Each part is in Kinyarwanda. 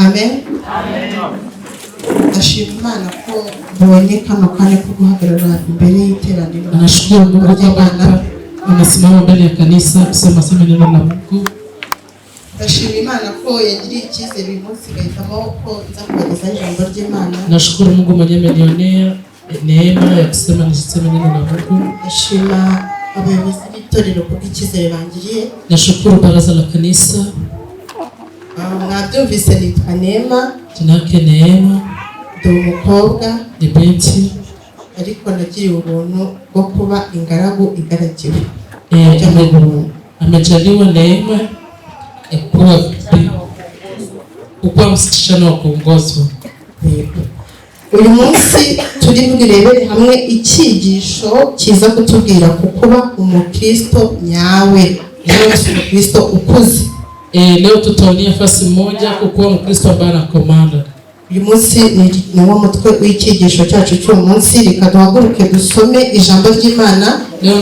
Amen. Ndashima Imana ko mbonye kano kanya ko guhagarara imbere y'iteraniro. Nashukuru Mungu kwamba amesimama mbele ya kanisa kusema neno la Mungu. Ndashima Imana ko yagiriye icyizere uyu munsi igahitamo ko nza kubageza ijambo ry'Imana. Nashukuru Mungu mwenye amenionea neema ya kusema niseme neno la Mungu. Ndashima abayobozi b'itorero ku bw'icyizere bangiriye. Nashukuru baraza la kanisa. Mwabyumvise nitwa Neema. Jina lake Neema. Ndi umukobwa. Ni binti. Ariko nagiriye ubuntu bwo kuba ingaragu igaragiwe. Amejaliwa neema kuwa msichana wa kuongozwa. Uyu munsi turi bwirebere hamwe icyigisho kiza kutubwira kukuba umukristo nyawe. Umukristo ukuze. Leo tutaonia fasi moja kukuwa mkristo ambaye anakomanda. Uyu munsi ni wo mutwe w'icyigisho cyacu cyo munsi, reka duhaguruke dusome ijambo ry'Imana. Leo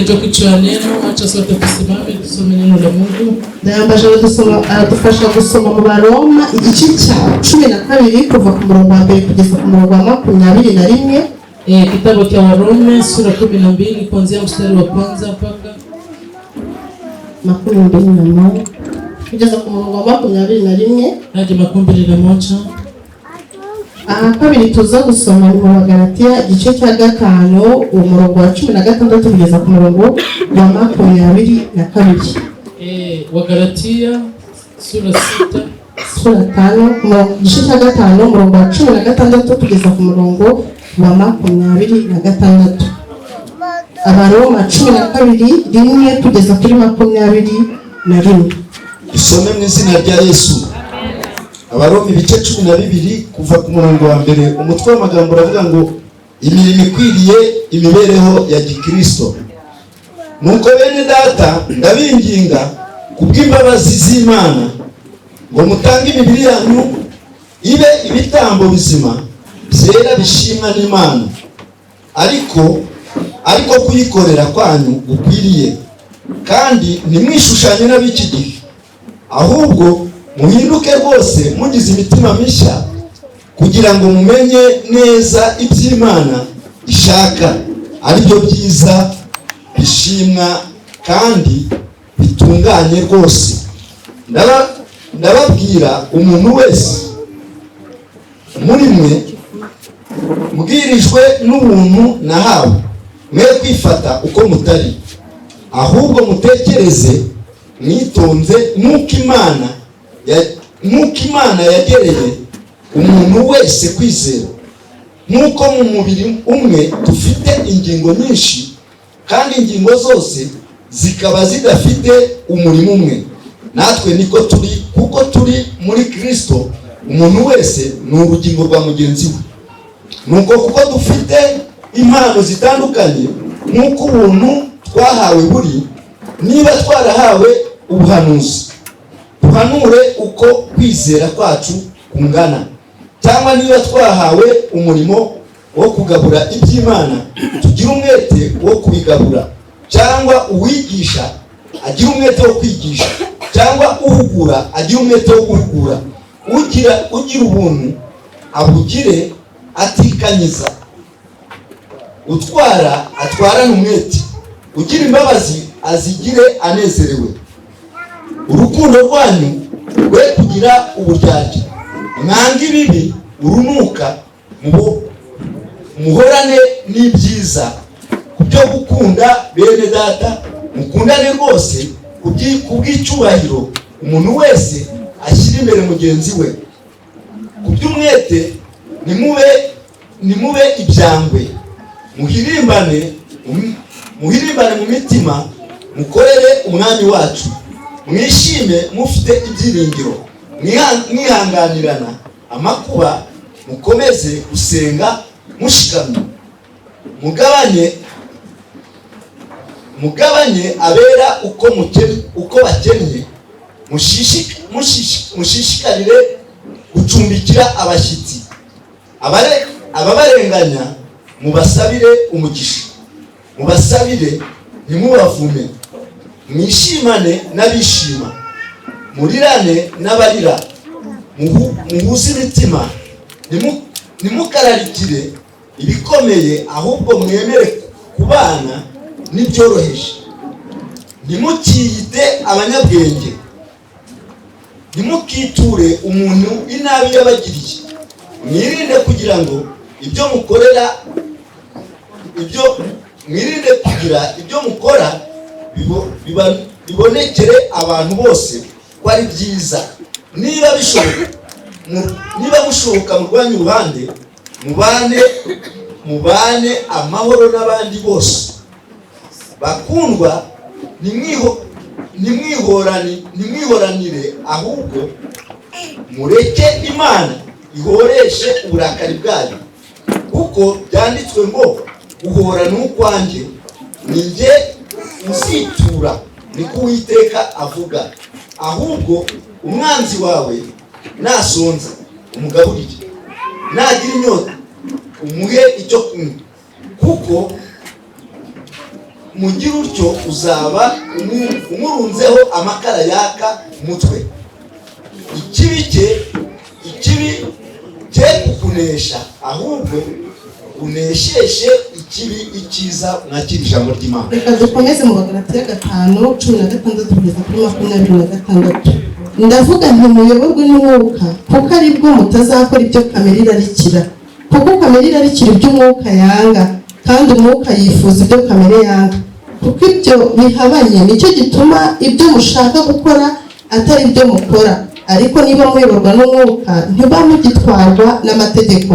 ndio kichwa neno, acha sote tusimame tusome neno la Mungu. Ndayambaje adufasha gusoma mu Baroma igice cya 12 kuva ku murongo wa 1 kugeza ku murongo wa 21. Kitabu cha Waroma sura 12 kuanzia mstari wa kwanza mpaka 21 kugeza ku murongo wa 21 hadi 21. Kabiri tuza gusoma mu Galatiya igice cya 5 umurongo wa 16 kugeza ku murongo wa 22. Wa Galatiya sura 5 igice cya 5 umurongo wa 16 kugeza ku murongo wa 26. Abaroma 12:1 kugeza kuri 21. Isome mu izina rya Yesu. Abaroma ibice 12 kuva ku murongo wa 1, umutwe w'amagambo uravuga ngo imirimo ikwiriye imibereho ya Gikristo. Nuko bene data ndabinginga kubw'imbabazi z'Imana ngo mutange imibiri yanyu ibe ibitambo bizima byera bishimwa n'Imana, ariko kuyikorera kwanyu gukwiriye, kandi ntimwishushanye n'ab'iki gihe, ahubwo muhinduke rwose mugize imitima mishya kugira ngo mumenye neza iby'Imana ishaka, ari byo byiza bishimwa kandi bitunganye rwose. Ndababwira umuntu wese muri mwe mbwirijwe n'ubuntu nahawe, mwe kwifata uko mutari, ahubwo mutekereze mwitonze nuko Imana yagereye umuntu wese kwizera. Nuko mu mubiri umwe dufite ingingo nyinshi, kandi ingingo zose zikaba zidafite umurimo umwe, natwe niko turi, kuko turi muri Kristo umuntu wese ni urugingo rwa mugenzi we. Nuko kuko dufite impano zitandukanye nk'uko ubuntu twahawe buri, niba twarahawe ubuhanuzi, duhanure uko kwizera kwacu kungana, cyangwa niba twahawe umurimo wo kugabura iby'Imana, tugire umwete wo kubigabura, cyangwa uwigisha agira umwete wo kwigisha, cyangwa uhugura agira umwete wo guhugura, ugira ubuntu abugire atikanyiza, atwarane umwete, ugira imbabazi azigire anezerewe. Urukundo rwanyu rwe kugira uburyarya, mwange ibibi, urunuka, muhorane n'ibyiza. Kubyo gukunda bene data mukundane rwose, kubw'icyubahiro umuntu wese ashyira imbere mugenzi we. Kuby'umwete nimube ibyangwe, muhirimbane mu mitima, mukorere umwami wacu, mwishime mufite ibyiringiro, mwihanganirana amakuba, mukomeze gusenga mushikamye, mugabanye abera uko bakennye, mushishikarire gucumbikira abashyitsi, ababarenganya mubasabire umugisha, mubasabire ntimubavume, mwishimane n'abishima, murirane n'abarira, muhuze imitima, nimukararikire ibikomeye, ahubwo mwemere kubana n'ibyoroheje. Ntimukiyite abanyabwenge, ntimukiture umuntu inabi yabagiriye. Mwirinde kugira ngo ibyo mukora bibonekere abantu bose ko ari byiza. Niba mushoboka mu rwanyu ruhande, mubane amahoro n'abandi bose. Bakundwa, nimwihoranire, ahubwo mureke Imana ihoreshe uburakari bwayo, kuko byanditswe ngo uhora n'ukwanjye, ninjye uzitura, niko Uwiteka avuga. Ahubwo umwanzi wawe nasonza umugaburire, nagira inyota umuhe icyo kunywa, kuko mugira utyo uzaba umurunzeho amakara yaka umutwe. Ikibi cye kukunesha, ahubwo unesheshe ikibi icyiza. Mwakira ijambo ry'Imana. Reka dukomeze mu Bagalatiya 5:16-26. Ndavuga nti muyoborwe n'umwuka, kuko aribwo mutazakora ibyo kamere irarikira. Kuko kamere irarikira ibyo umwuka yanga, kandi umwuka yifuza ibyo kamere yanga. Kuko ibyo bihabanye, nicyo gituma ibyo mushaka gukora atari ibyo mukora. Ariko niba muyoborwa n'umwuka, ntiba mugitwarwa n'amategeko.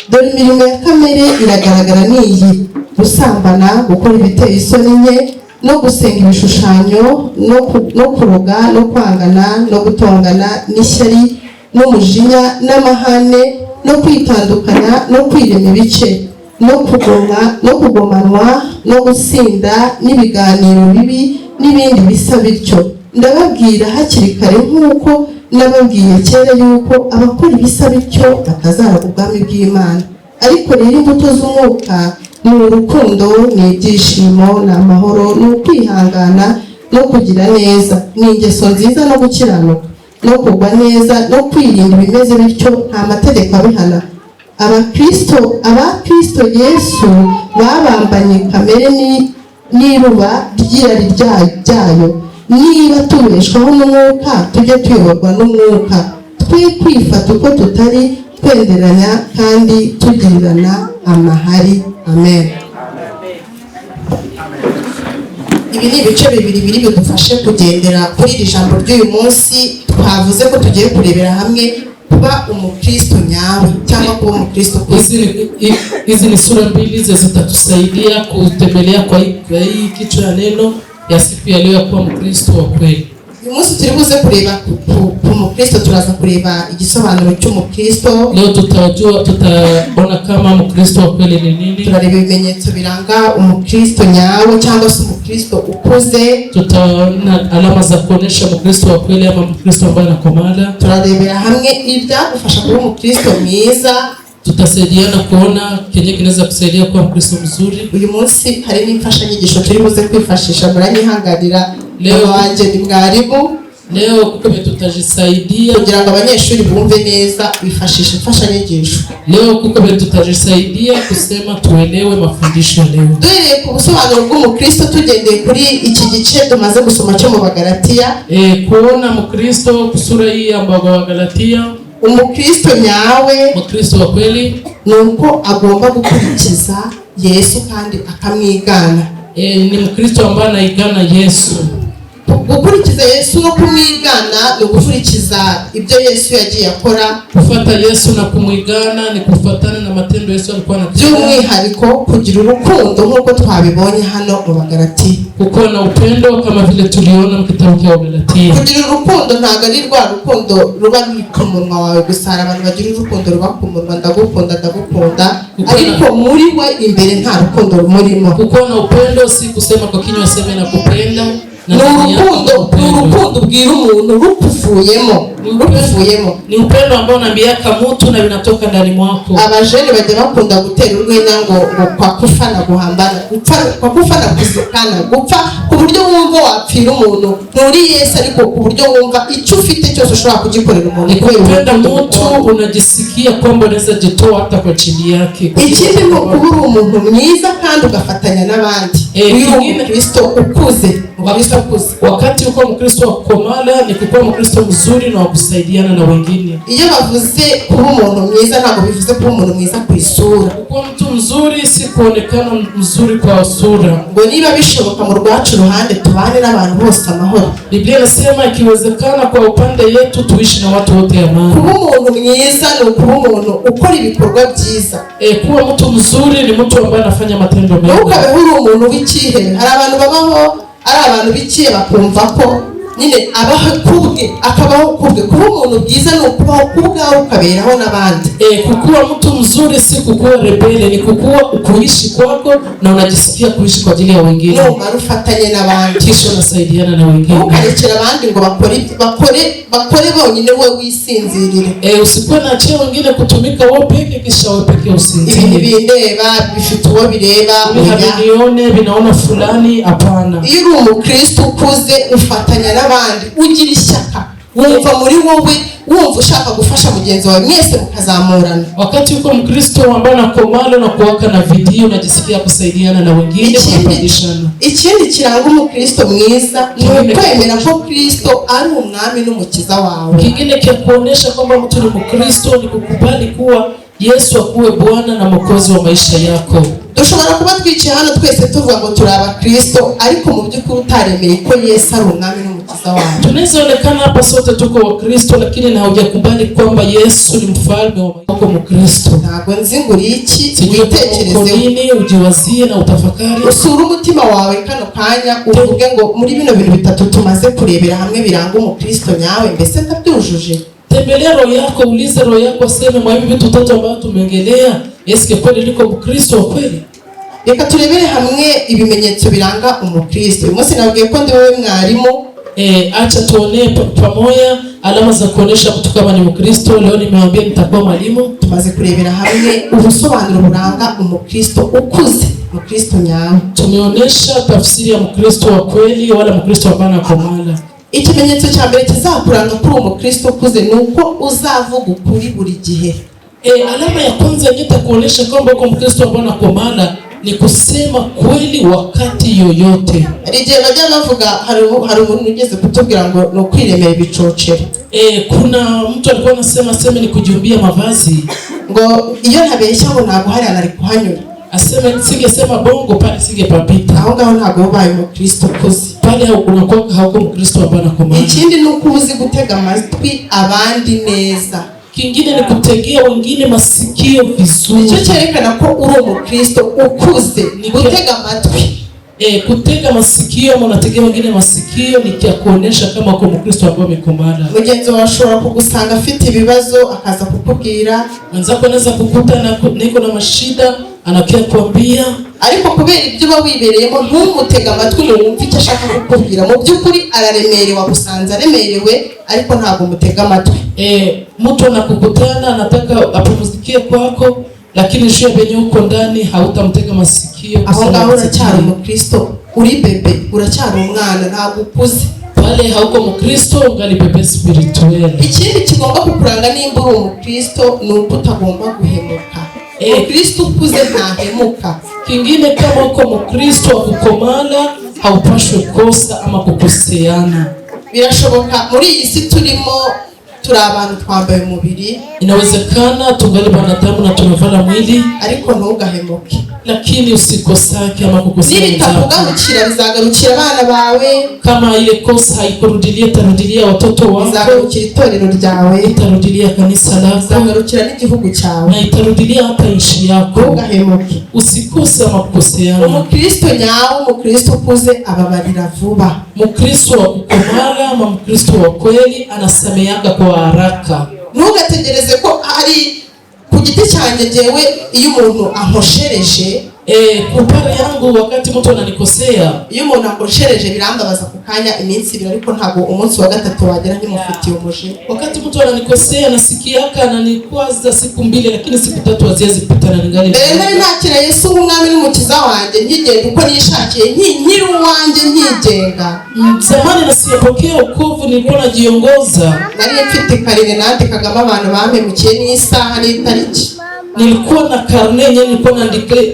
Dore imirimo ya kamere iragaragara n'iyi: gusambana, gukora ibiteye isoni nke, no gusenga ibishushanyo, no kuroga, no kwangana, no gutongana, n'ishyari, n'umujinya, n'amahane, no kwitandukanya, no kwirema ibice, no kugomanwa, no gusinda, n'ibiganiro bibi, n'ibindi bisa bityo. Ndababwira hakiri kare nk'uko nababwiye kera yuko abakora ibisa bityo batazaragwa ubwami bw'Imana. Ariko rero imbuto z'umwuka ni urukundo, ni ibyishimo, ni amahoro, ni ukwihangana, no kugira neza, ni ingeso nziza, no gukiranuka, no kugwa neza, no kwirinda ibimeze bityo. Nta mategeko abihana. Abakristo Yesu babambanye kamere n'iruba ry'irari ryayo. Niba tubeshwaho n'umwuka, tujye tuyoborwa n'umwuka. Twe kwifata uko tutari, twenderanya kandi tugirirana amahari. Amen. Ibi ni ibice bibiri biri bidufashe kugendera kuri iri jambo ry'uyu munsi. Twavuze ko tugiye kurebera hamwe kuba umukristo nyawe cyangwa kuba umukristo kweli. Hizi ni sura mbili zitatusaidia kutembelea kwa hii kichwa ya neno ya siku ya leo ya kuwa mkristo wa kweli. Uyu munsi turi buze kureba ku mukristo, turaza kureba igisobanuro cy'umukristo. Leo tutaona kama mkristo wa kweli ni nini. Turareba ibimenyetso biranga umukristo nyawe cyangwa se umukristo ukuze. Tutaona alama za kuonesha mkristo wa kweli ama mkristo ambaye anakomala. Turarebera hamwe ibyagufasha kuba umukristo mwiza. Tutasaidiana kuona kenye kinaweza kusaidia kuwa mkristo mzuri. Uyu munsi hari n'imfashanyigisho turi buze kwifashisha, muranyihanganira. Leo wanje ni mwarimu. Leo kuko tutajisaidia kugira ngo abanyeshuri bumve neza, bifashisha imfashanyigisho. Leo kuko tutajisaidia kusema tuelewe mafundisho leo. Dore ku busobanuro bw'umukristo tugendeye kuri iki gice tumaze gusoma cyo mu Bagalatiya. Kuona mkristo kusura hii ya Bagalatiya. Umukristo nyawe, mukristo wa kweli, nuko agomba gukurikiza Yesu kandi akamwigana. Ni mkristo ambaye anaigana Yesu. Gukurikiza Yesu no kumwigana ni gukurikiza ibyo Yesu yagiye akora. Kufuata Yesu na kumwigana ni kufuatana na matendo Yesu alikuwa anatenda. By'umwihariko kugira urukundo nk'uko twabibonye hano mu Bagalatiya. Kuko na upendo kama vile tuliona mu kitabu cha Bagalatiya. Kugira urukundo ntabwo ari rwa rukundo ruba ku munwa wawe gusa. Abantu bagira urukundo ruba ku munwa, ndagukunda, ariko muri we imbere nta rukundo rumurimo. Kuko na upendo si kusema kwa kinywa sema na kupenda. Ni urukundo ubwira umuntu rukuvuyemo. Ni upendo ambao unaambiaka mtu na vinatoka ndani mwako. Abajeni bajya bakunda gutera urwenya ngo kwa kufa na guhambana, kwa kufa na kuzikana, gupfa ku buryo wumva wapfira umuntu nturi Yesu, ariko ku buryo wumva icyo ufite cyose ushobora kugikorera umuntu. Kupenda mtu unajisikia kwamba unaweza jitoa hata kwa chini yake. Ikindi ni kuba uri umuntu mwiza kandi ugafatanya n'abandi. Uyu Kristo ukuze, wakati uko Mkristo wa kukomala ni kukuwa Mkristo mzuri na wakusaidiana na wengine. Iyo bavuze kuba umuntu mwiza ntabwo bivuze kuba umuntu mwiza ku isura. Kuwa mtu mzuri si kuonekana mzuri kwa sura. Ngo niba bishoboka mu rwacu ruhande tubane n'abantu bose amahoro. Biblia inasema ikiwezekana kwa upande yetu tuishi na watu wote amani. Kuba umuntu mwiza ni kuba umuntu ukora ibikorwa byiza. Kuwa mtu mzuri ni mtu ambaye anafanya matendo mema. Ukabe uri umuntu w'ikihebe. Hari abantu babaho ari abantu bikiye bakumva ko nyine abaho kubwe akabaho kubwe. Kuba umuntu bwiza ni ukubaho kubwawe ukaberaho n'abandi. Kukuwa mtu mzuri si kukuwa rebele, ni kukuwa kuishi kwako na unajisikia kuishi kwa ajili ya wengine. Numara ufatanye n'abandi, kisha unasaidiana na wengine. Ukarekera abandi ngo bakore bonyine we wisinzirire. Usikuwe na achia wengine kutumika wewe peke kisha wewe peke usinzirire. Ibintu bindeba bifite uwo bireba, binione binaona fulani, hapana. Iyo uri umukristo ukuze ufatanya n'abandi, ugira ishyaka, wumva muri wowe wumva ushaka gufasha mugenzi wawe, mwese mukazamurana. Wakati uko Mkristo ambaye anakomala na kuwaka na video unajisikia kusaidiana na wengine, kupandishana. Ikindi kiranga umukristo mwiza ni kwemera ko Kristo ari umwami n'umukiza wawe. Kingine kia kuonesha kwamba mtu ni Mkristo ni kukubali kuwa Yesu akuwe Bwana na Mwokozi wa maisha yako. Dushobora kuba twicaye hano twese tuvuga ngo turi Abakristo, ariko mu by'ukuri utaremeye ko Yesu ari umwami n'umukiza wawe. Tunaonekana hapa sote tuko Wakristo, lakini na hujakubali kwamba Yesu ni mfalme wa maisha yako Mkristo. Ntabwo nzi ngo iki witekereze nini, ujiwazie na utafakari. Usura umutima wawe kano kanya uvuge ngo muri bino bintu bitatu tumaze kurebera hamwe biranga umukristo nyawe, mbese ndabyujuje. Tembelea roho yako, ulize roho yako, sema mwa hivi vitu tatu ambavyo tumeongelea, eske kweli niko Mkristo kweli? Reka turebere hamwe ibimenyetso biranga umukristo. Uyu munsi nabwiye ko ndi wowe mwarimu. Acha tuone pamoja alama za kuonesha mtu kama ni Mkristo. Leo nimewaambia nitakuwa mwalimu. Tumaze kurebera hamwe ubusobanuro buranga umukristo ukuze, Mkristo nyawe. Tumeonesha tafsiri ya Mkristo wa kweli wala Mkristo ambaye anakomala. Ikimenyetso cya mbere kizakuranga kuri umukristo ukuze nuko uzavuga ukuri buri gihe. Alama ya kwanza itakuonesha kwamba uko Mkristo ambaye anakomala ni kusema kweli wakati yoyote. Igihe bajya bavuga hari umuntu ugeze kutubwira ngo no kwiremera ibicocero. Kuna mtu alikuwa anasema ni kujiumbia mavazi, ngo iyo ntabeshya ngo ntago hari anari kuhanyura. Aseme singesema bongo pale singepapita. Aho ngaho ntago ubaye Mkristo ukuze. Pale unakuwa hauko Mkristo ambaye anakomala. Ikindi ni uko uzi gutega amatwi abandi neza. Kingine ni kutegea wengine masikio vizuri. Nicyo cyerekana ko uri umukristo ukuze, ni gutega amatwi. Kutega masikio ama unategea wengine masikio ni kia kuonesha kama uko Mkristo ambaye amekomala. Mugenzi wawe ashobora kugusanga afite ibibazo akaza kukubwira. Mwenzako anaweza kukuta niko na mashida, anakia kuambia, ariko kubera ibyo uba wibereyemo ntumutega amatwi ngo wumve icyo ashaka kukubwira. Mu by'ukuri araremerewe, agusanze aremerewe, ariko ntabwo mutega amatwi. Mtu anakukutana anataka apumuzikie kwako, lakini shia benye uko ndani hautamtega masikio. Aho ngaho uracyari Mkristo, uri bebe, uracyari umwana, ntabwo ukuze. Pale hauko Mkristo, ungali bebe spirituel. Ikindi kigomba kukuranga nimba uri umukristo ni uko utagomba guhemuka. Kristo ukuze ntahemuka. Kingine kama uko Mkristo akukomala haupashwe kosa ama kukoseana. Birashoboka muri iyi si turimo turi abantu twambaye umubiri. Inawezekana tungali wanadamu na tunavala mwili, ariko ntugahemuke. Lakini usikosake ama kukoseana. Nibitakugarukira bizagarukira abana bawe. Kama ile kosa haikurudilia tarudilia watoto wako. Bizagarukira itorero ryawe. Itarudilia kanisa lako. Bizagarukira n'igihugu cyawe. Na itarudilia hata nchi yako. Ntugahemuke. Usikose ama kukoseana. Umukristo nyawo, umukristo ukuze ababarira vuba. Mkristo wa kukomala ama Mkristo wa kweli anasameheanga kwa haraka. Ntugategereze ko ari ku giti cyanjye jewe iyo umuntu ankoshereje Kupara yangu wakati mtu ananikosea, iyo umuntu akoshereje birambabaza ku kanya iminsi ibiri, ariko ntabwo umunsi wa gatatu wagera nkimufitiye umujinya. Wakati mtu ananikosea nasikiaka ananikwaza siku 2, lakini siku 3 haziwezi kupita na ningali. Nari nakira Yesu nk'umwami n'umukiza wanjye, nkigenda uko nishakiye, nkiri uwanjye nkigenga. Zamani nasiyapokea wokovu, nilikuwa najiongoza. Nari mfite karine nandikagamo abantu bampemukiye n'isaha n'itariki. Nilikuwa na karne yenyewe, nilikuwa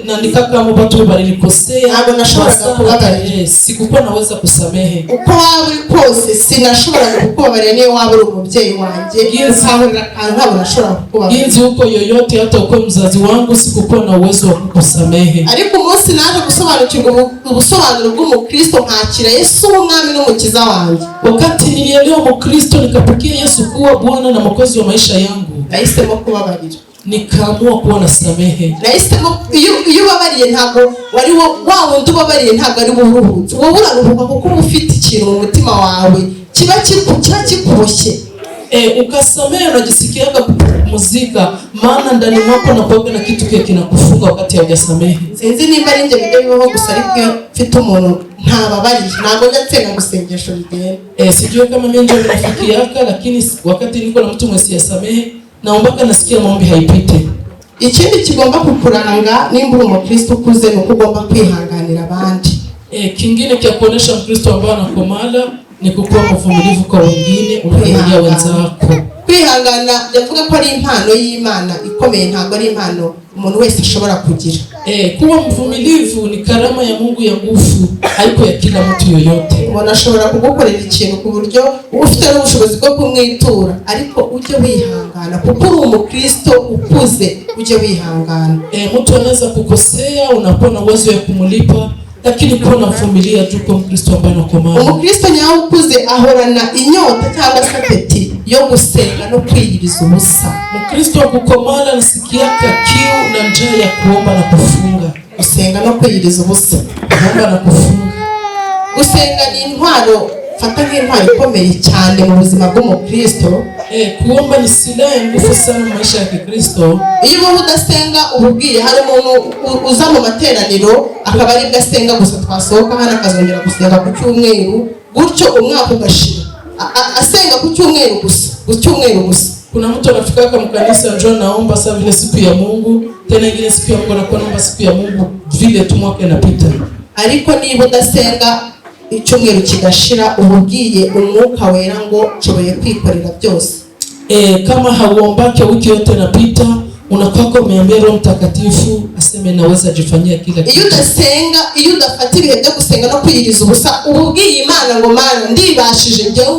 naandika kama watu balinikosea. Ntabwo nashoboraga kubabarira. Sikukuwa naweza kusamehe. Uko waba uri kose sinashoboraga kukubabarira, niyo waba uri umubyeyi wanjye. Nsahurira kandi ntabwo nashoboraga kukubabarira. Ginzi uko yoyote, hata uko mzazi wangu, sikukuwa na uwezo wa kukusamehe. Ariko umunsi naje gusobanukirwa ubusobanuro bw'umukristo, nkakira Yesu umwami n'umukiza wanjye. Wakati nilielewa Mkristo nikapokea Yesu kuwa Bwana na Mwokozi wa maisha yangu, nahisemo kubabarira. Nikaamua kuwa nasamehe. Nahisemo iyo ubabariye ntabwo wari wa wundi ubabariye ntabwo ari buruhutse. Wowe uraruhuka kuko uba ufite ikintu mu mutima wawe kiba kikuboshye. Ukasamehe unajisikiaga kupumzika, maana ndani mwako unakuwa na kitu kile kinakufunga wakati haujasamehe. Sinzi nimba ari nje bideo bibaho gusa, ariko mfite umuntu ntababariye ntabwo njya gusengesho bigenda. Sijui kama mimi ndio nafikiaka, lakini wakati niko na mtu mwesi yasamehe naombaka nasikia maombi haipite. Ikindi kigomba kukuranga nimba uri umukristo ukuze ni uko ugomba kwihanganira abandi. Kingine kia kuonesha Mkristo ambaye anakomala ni kukuwa mvumilivu kwa wengine, unavumilia wenzako. Kwihangana yavuga ko ari impano y'Imana ikomeye, ntabwo ari impano umuntu wese ashobora kugira. Kuwa mvumilivu ni karama ya Mungu ya nguvu, haiko ya kila mtu yoyote. Umuntu ashobora kugukorera ikintu ku buryo ufite n'ubushobozi bwo kumwitura, ariko uje wihangana kuko uri umukristo ukuze, uje wihangana. Mtu anaweza kukosea, unakuwa na uwezo ya kumulipa, lakini kuwa navumilia juu kwa Mkristo ambaye anakomala. Umukristo nyawe ukuze ahorana inyota cyangwa se apeti yo gusenga no kwiyiriza ubusa. Mkristo wa kukomala nasikiaka kiu na njaa ya kuomba na kufunga. Gusenga no kwiyiriza ubusa, kuomba na kufunga. Gusenga ni intwaro, fata nk'intwaro ikomeye cyane mu buzima bw'umukristo. Kuomba ni silaha ya nguvu sana mu maisha ya Kikristo. Iyo uba udasenga ububwiye, hari umuntu uza mu materaniro akaba ari gasenga gusa, twasohoka hano akazongera gusenga ku cyumweru, gutyo umwaka ugashira asenga ku cyumweru gusa. Kuna mtu anafika kama kanisa njoo naomba saa vile siku ya Mungu, tena ingine siku ya Mungu anakuwa naomba siku ya Mungu vile tu mwaka inapita. Ariko niba udasenga icyumweru kigashira, ububwiye umwuka wera ngo nshoboye kwikorera byose. Kama hauombake wiki yote inapita, unakuwa umeambia Roho Mtakatifu aseme naweza jifanyia kila kitu. Iyo udasenga, iyo udafata ibihe byo gusenga no kwiyiriza ubusa, ububwiye Imana ngo Mana ndibashije, njyewe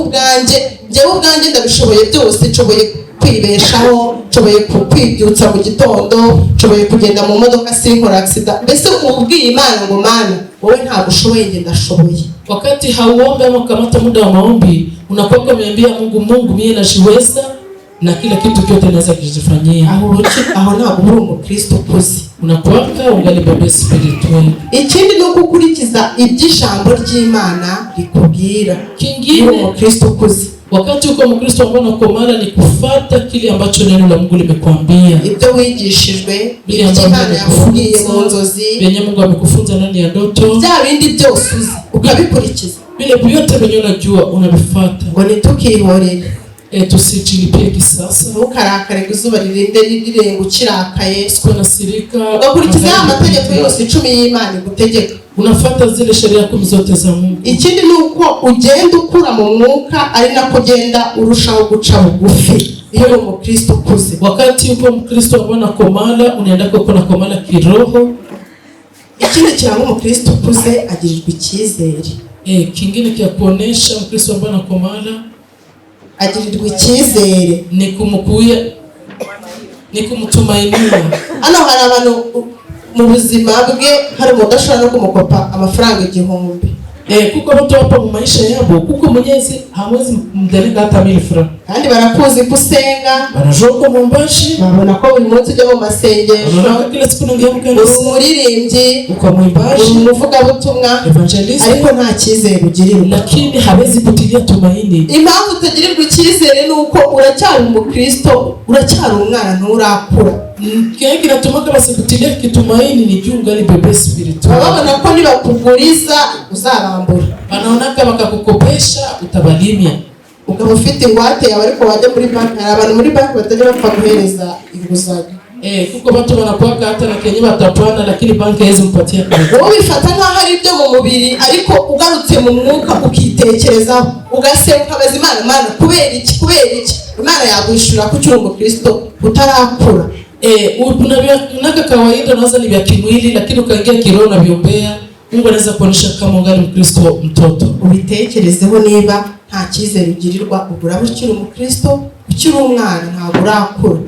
ubwanjye ndabishoboye byose, nshoboye kwibeshaho, nshoboye kwibyutsa mu gitondo, nshoboye kugenda mu modoka sinkora accident. Mbese ububwiye Imana ngo Mana wowe ntabwo ushoboye, njye ndashoboye. Wakati hauombe ama kamata muda wa maombi, unakuwa umeambia Mungu mimi najiweza na kila kitu kyote naweza kujifanyia. Aho ntabwo uri umukristo ukuze, unakuwa ungali baba spiritual. Ikindi ni ukukurikiza iby'ijambo ry'Imana rikubwira. Kingine umukristo ukuze, wakati uko Mkristo ambaye anakomala ni kufuata kile ambacho neno la Mungu limekwambia. Ibyo wigishijwe, ibyo Imana yakubwiye mu nzozi, benye Mungu amekufunza ndani ya ndoto, bya bindi byose uzi ukabikurikiza. Vile vyote venye unajua unavifuata. Ngo nitukihorere, tusijilipie kisasa. Ntukarakare izuba ririnde rirenga ukirakaye. Sikuwa nasirika. Ugakurikiza amategeko yose 10 y'Imana igutegeka. Unafuata zile sheria 10 zote za Mungu. Ikindi ni uko ugenda ukura mu mwuka, ari nako ugenda urushaho guca bugufi. Iyo uri umukristo ukuze, wakati uko Mkristo ambaye anakomala, unaenda kwa nakomala kiroho. Ikindi kiranga umukristo ukuze agirirwa icyizere. Kingine kia kuonesha Mkristo ambaye anakomala agirirwa icyizere ni kumutumainia. Hano hari abantu mu buzima bwe hari mudashobora no kumukopa amafaranga 1000. Kuko watu hapa mu maisha yabo, kuko Mwenyezi hawezi mdeleka hata 1000 francs. Kandi barakuzi kusenga, barajoka mu mbashi, babona ko buri munsi ujya mu masengesho, kila siku nongea mkanisa, umuririmbyi, uko mu mbashi, umuvuga butumwa, evangelist, ariko nta cyizere ugirirwa. Lakini hawezi kutilia tumaini. Impamvu utagirirwa icyizere nuko uracyari umukristo, uracyari umwana, nturakura. Kile kinatumaka basi kutilia kitumaini ni junga ni bebe spiritual. Babona ko nibakuguriza uzarambura. Banaonaka bakakukopesha utabalimia. Ukaba ufite ingwate yawe ariko wajya muri banki, abantu muri banki batajya bapfa guhereza inguzanyo. Kuko watu wanakuwaka hata na kenye batapana lakini banki haizi mpatia kredit. Wowe bifata nkaho ari byo mu mubiri ariko ugarutse mu mwuka ukitekerezaho ugasenga abaza Imana kubera iki Imana yagushura ku cyumba Kristo utarakura. Unaka kawaida naanza ni vya kimwili lakini ukaingia kiroho na viombea Mungu anaweza kuonesha kama ungali Mkristo mtoto. Ubitekerezeho niba nta cyizere ugirirwa ugura ukiri Mkristo ukiri umwana ntabwo urakura.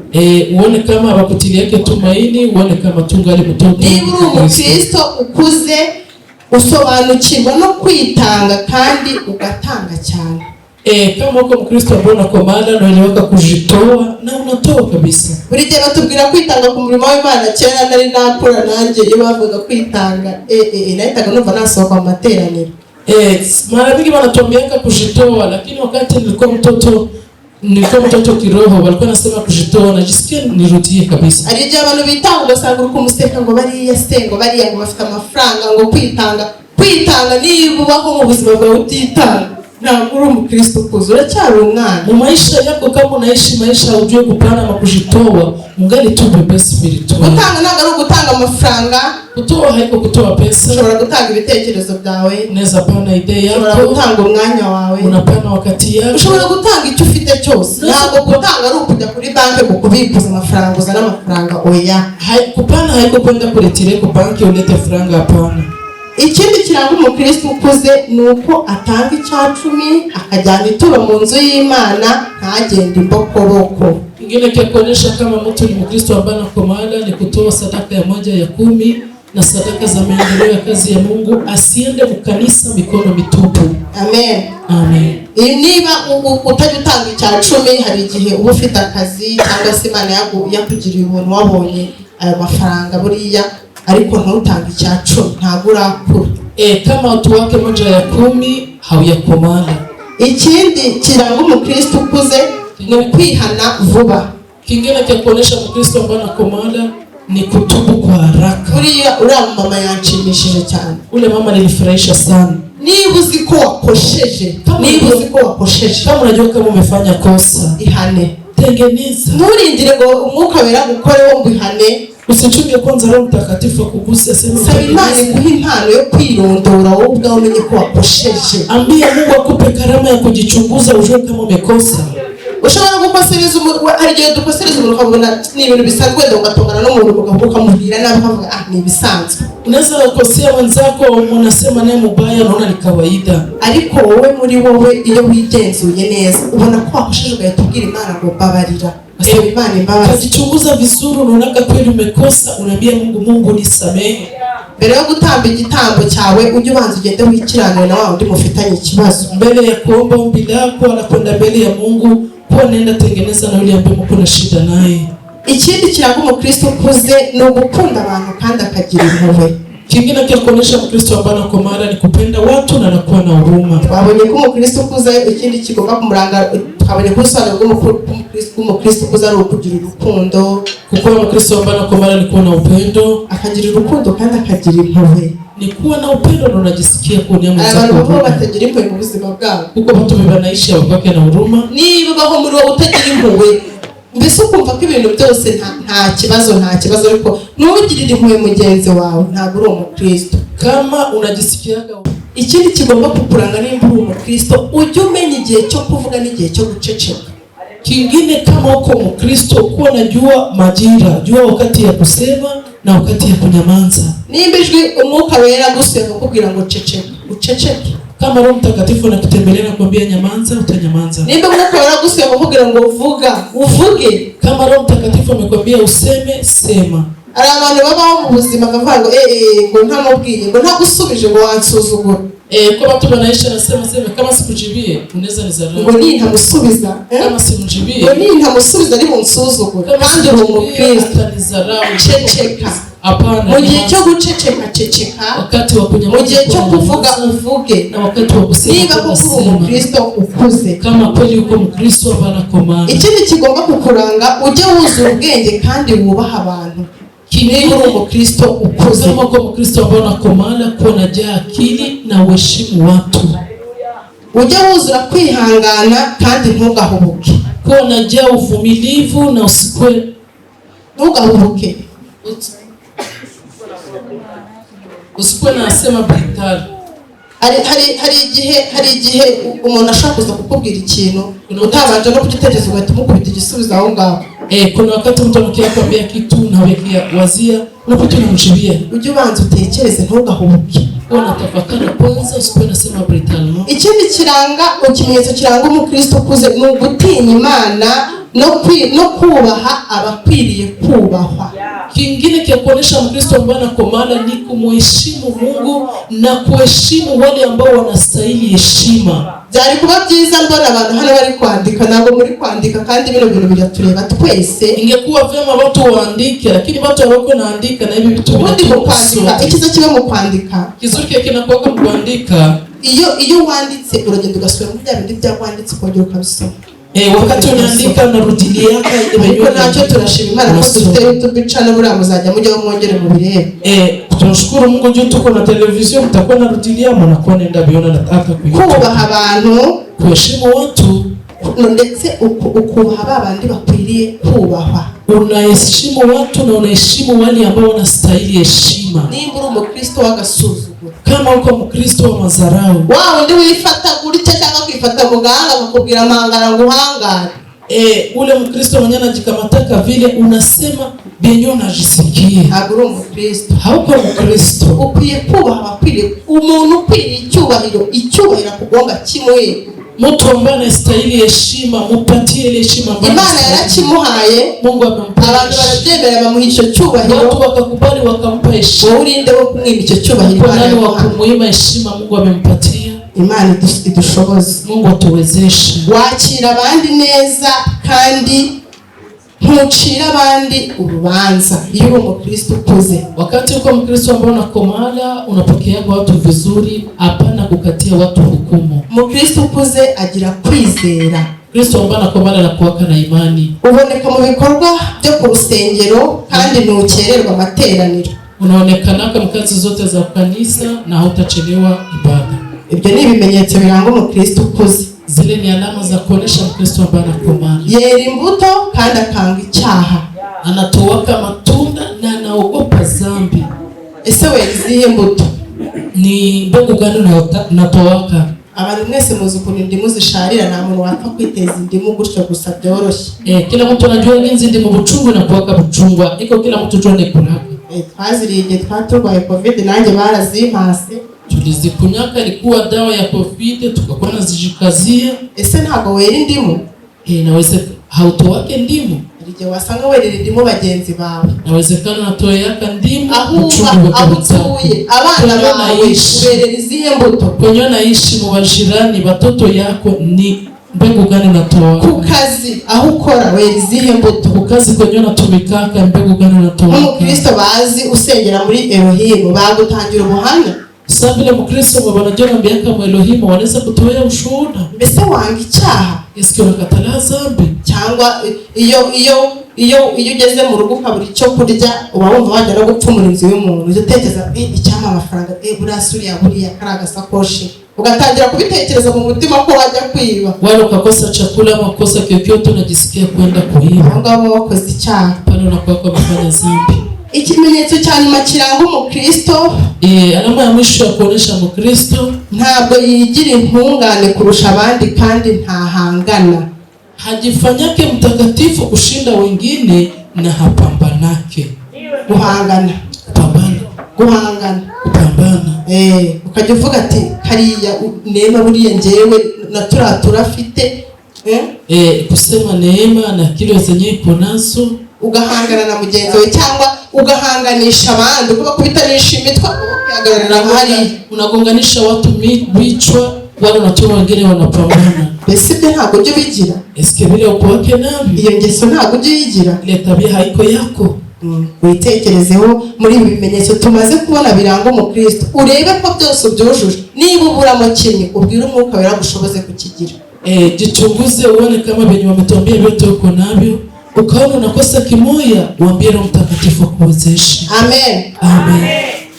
Uone kama abakutili yake tumaini, uone kama tungali mtoto. Niba uri Mkristo ukuze usobanukirwa no kwitanga kandi ugatanga cyane. Kama uko Mkristo mbona kwa maana na unaweka kujitoa na unatoa kabisa. Buri gihe batubwira kwitanga ku murimo w'Imana cyera nari nakura nanjye iyo bavuga kwitanga nahitaga numva nasohoka mu materaniro. Mara mingi wanatuambianga kujitoa lakini wakati nilikuwa mtoto kiroho walikuwa nasema kujitoa najisikia nirudie kabisa. Ari abantu bitanga ugasanga uko umuseka ngo bariya sengo bariya ngo bafite amafaranga ngo kwitanga niba ubaho mu buzima bwawe utitanga ntabwo uri Mkristo kuzura cyari umwana. Mu maisha yako kama unaishi maisha ujue kupana na kujitoa ungali tu bebe spiritual. Gutanga ntabwo ari gutanga amafaranga. Kutoa haiko kutoa pesa. Ushobora gutanga ibitekerezo byawe. Unaweza pana idea yako. Ushobora gutanga umwanya wawe. Unapana wakati yako. Ushobora gutanga icyo ufite cyose. Ntabwo gutanga ari ukujya kuri banki ngo kubikuza amafaranga uzana amafaranga oya. Kupana haiko kwenda kuretire ku banki ulete franga hapana. Ikindi kiranga Umukristo ukuze nuko atanga icya 10 akajyana ituro mu nzu y'Imana ntagende imbokoboko. Kingine kia kuonesha kama mtu ni Mkristo ambaye anakomana ni kutoa sadaka ya 10 na sadaka za maendeleo ya kazi ya Mungu, asiende mukanisa mikono mitupu. Amen. Amen. Niba utajya utanga icya 10 hari igihe uba ufite akazi cyangwa se Imana yakugiriye ubuntu wabonye ayo mafaranga buriya ariko ntutanga icya 10 ntabwo urakura. Kama watu wake 10 hauyakomana. Ikindi kiranga Umukristo ukuze ni kwihana vuba. Kingine kia kuonesha Mkristo ambaye anakomana ni kutubu kwa haraka. Uriya mama yanshimishije cyane. Ule mama nilifurahisha sana. Niba uzi ko wakosheje, kama unajua kama umefanya kosa, ihane. Tengeneza. Nturindire ngo Umwuka Wera gukoreho ngo ihane. Usichunge kwanza Roho Mtakatifu akuguse sema. Saba Imana iguha impano yo kwirondora wowe ubwawe umenye ko wakosheje. Ambia Mungu akupe karama ya kujichunguza ujue kama umekosa. Ushobora gukosereza hari igihe dukosereza umuntu ukabona ni ibintu bisanzwe wenda ugatongana n'umuntu ukamubwira nabi ukavuga ni bisanzwe. Unaweza kukosea wenzako unasema naye mubaya unaona ni kawaida. Ariko wowe muri wowe iyo wigenzuye neza ubona ko wakosheje ugahitubwira Imana ngo babarira. Asaba Imana imbabazi. Ukajichunguza vizuri unaona kweli umekosa unaambia Mungu nisamehe. Mbere yo gutamba igitambo cyawe ujye ubanza ugende wikiranire na wa undi mufitanye ikibazo. Mbele ya kuomba ombi lako anakwenda mbele ya Mungu kwa nenda tengeneza na yule ambaye mko na shida naye. Ikindi kiranga Umukristo ukuze ni ugukunda abantu kandi akagira impuhwe. Kingine kia kuonesha Mkristo ambaye anakomana ni kupenda watu na anakuwa na huruma. Twabonye ko Umukristo ukuze ikindi kigomba kumuranga twabonye ko usanga Umukristo ukuze ari ukugira urukundo. Kuko Mkristo ambaye anakomana ni kuwa na upendo, akagira urukundo kandi akagira impuhwe. Ni kuwa na upendo na unajisikia kuonia mwenzako. Abantu baba batagira impuhwe mu buzima bwabo. Kuko watu bibanaishi abapake na huruma. Niba baho muri wowe utagira impuhwe mbese ukumva ko ibintu byose nta kibazo ariko ntugirire impuhwe mugenzi wawe ntabwo uri Umukristo. Kama unajisikiaga ikindi kigomba kukuranga nimba uri Umukristo ujye umenya igihe cyo kuvuga n'igihe cyo guceceka. Kingine kama uko Mkristo kuwa najua majira, jua wakati ya kusema na wakati ya kunyamaza. Nimba ijwi Umwuka Wera gusema kubwira ngo ceceka, uceceke. Kama Roho Mtakatifu anakutembelea na kuambia nyamaza, utanyamaza. Nimba Umwuka Wera gusema kubwira ngo vuga, uvuge. Kama Roho Mtakatifu amekwambia useme, sema. Ari abantu babaho mu buzima bavuga ngo ngo ntamubwiye ngo ntagusubije ngo wansuzugura. Kwa watu wanaisha nasema kama sikujibie unaweza nizarau. Ngo ntamusubiza. Kama simjibie. Ngo ntamusubiza ari mu nsuzugura. Kandi uri Umukristo nizarau. Ceceka. Hapana. Mu gihe cyo guceceka ceceka, wakati wa kunyamaza, mu gihe cyo kuvuga uvuge, na wakati wa kusema niba koko uri Umukristo ukuze, kama kweli uko Mkristo hapana komana. Ikindi kigomba kukuranga, ujye wuzura ubwenge kandi wubaha abantu. Niba uri Umukristo ukuze, kama uko Mkristo hapana komana, kuwa najaa akili na uheshimu watu. Ujye wuzura kwihangana kandi ntugahubuke. Kuwa najaa uvumilivu na usikwe, ntugahubuke. Usikwe na asema brutali. Hari igihe umuntu ashaka kuza kukubwira ikintu utabanje no kugitekereza ugahita umukubita igisubizo aho ngaho. Kuna wakati mtu anakuambia kitu na wewe wazia unapotoa mjibia. Ujye ubanza utekereze ntugahubuke. Unatafakari kwanza, usikwe na sema brutali. Ikindi ikimenyetso kiranga Umukristo ukuze ni ugutinya Imana no kubaha abakwiriye kubahwa. Kingine kia kuonesha Mkristo ambaye anakomana ni kumheshimu Mungu na kuheshimu wale ambao wanastahili heshima. Byari kuba byiza mbona abantu hano bari kwandika, ntabwo muri kwandika kandi bino bintu biratureba twese. Ingekuwa vyema watu waandike, lakini watu hawako naandika na hivi vitu vinatokea. Kwandika ikiza kiba mu kwandika, kizuri kile kinakuwa kuandika. Iyo wanditse uragenda ugasubira mu bya bindi byakwanditse ukongera ukabisoma. Wakati unaandika unarudilia yaka imenywa nacyo turashima Imana ko dufite YouTube channel buriya muzajya mujya mwongere mu birebe. Tunashukuru Mungu juu tuko na television, mtakuwa narudilia mnakuwa nenda biona na taka kubaha abantu, kuheshimu watu, ndetse ukubaha babandi bakwiriye kubahwa. Unaheshimu watu na unaheshimu wale ambao wanastahili heshima. Nimba uri Umukristo w'agasuzuguro, kama uko Mkristo wa mazarau, wao ndi wifata gutya cyangwa kwifata muganga bakubwira amangara ngo uhangare, ule Mkristo mwenye anajikamataka vile unasema benyo unajisikia, ntabwo uri Umukristo. Hauko Mkristo. Ukwiye kubaha abakwiriye, umuntu ukwiriye icyubahiro kugonga kimwe. Mtu ambaye anastahili heshima mupatie ile heshima ambayo Imana yarakimuhaye. Mungu amempatia. Abantu barabyemera bamuha icyo cyubahiro, watu wakakubali wakampa heshima. Urinde wo kumwima icyo cyubahiro. Nani wa kumuima heshima Mungu amempatia. Imana idushoboze, Mungu atuwezeshe. Wakira abandi neza kandi ntucira abandi urubanza. Iyo uri Umukristo ukuze, wakati uko Mkristo ambao unakomala, unapokea watu vizuri, hapana kukatia watu hukumu. Mkristo ukuze agira kwizera. Kristo ambaye anakomala na kuwaka na imani. Uboneka mu bikorwa byo ku rusengero kandi ntukererwa amateraniro. Unaonekana kama kazi zote za kanisa na hautachelewa ibada. Ibyo ni ibimenyetso biranga Umukristo ukuze. Zile ni alama za kuonesha Mkristo ambaye anakomana. Yera imbuto kandi akanga icyaha. Anatowaka matunda na anaogopa dhambi. Ese we izihe mbuto? Ni mbegu gani unatowaka? Abantu mwese muzi ukuntu indimu zisharira, nta muntu wapfa kwiteza indimu gutyo gusa byoroshye. Kila mtu anajua nginzi ndimu buchungu na kuwaka buchungwa. Iko kila mtu jua ni kunaka. Twaziriye twaturwaye COVID, nanjye barazimpase. Tulizikunyaka, ilikuwa dawa ya COVID, tukakuwa nazijikazia. Ese ntabwo wera indimu? Naweza hautowake ndimu. Igihe wasanga werera indimu bagenzi bawe. Nawezekana natoyaka ndimu aho utuye abana bawe uberera izihe mbuto? Kwenye naishi mu bajirani batoto yako ni mbegu gani natoa? Ku kazi aho ukora werera izihe mbuto? Ku kazi kwenye natumikaka mbegu gani natoa? Umukristo bazi usengera muri Elohim bagutangira ubuhamya. Sasa vile Mkristo wanajua mbiaka mu Elohim wanaweza kutoa ushuhuda. Mbese wanga icyaha? Eske unakatala dhambi? Cyangwa iyo ugeze mu rugo ukabura icyo kurya uba wumva wajya no gupfumura inzu y'umuntu, utekereza icyama amafaranga buriya karaga sakoshi, ugatangira kubitekereza mu mutima ko wajya kwiba. Wala ukakosa chakula, makosa kyokyote unajisikia kwenda kuiba. Aho ngaho wakoze icyaha. Pale unakuwa umefanya dhambi. Ikimenyetso cya nyuma kiranga Umukristo, alama ya mwisho ya kuonesha Mkristo, ntabwo yigira intungane kurusha abandi kandi ntahangana. Hajifanyake mtakatifu kushinda wengine na hapambanake. Guhangana. Guhangana. Ukajya uvuga ati hariya Neema buriya njyewe na turafite. Kusema Neema na kilo zenye iko nazo. Ugahangana na mugenzi we cyangwa ugahanganisha abandi kuba kubitanisha imitwe ugahagarara hari unagonganisha watu bichwa wala unatuma wengine wanapambana. Bese ibyo ntabwo byo bigira. Eske vile uko wake nami? Iyo ngeso ntabwo byo yigira. Ile tabia haiko yako. witekerezeho muri ibi bimenyetso tumaze kubona biranga umukristo, urebe ko byose ubyujuje. Niba uburamo kimwe, ubwire umwuka wera gushoboze kukigira. Jichunguze uone kama venye wametuambia vyote uko navyo, ukaona unakosa kimoya, uambie Roho Mtakatifu akuwezeshe. Amen. Amen.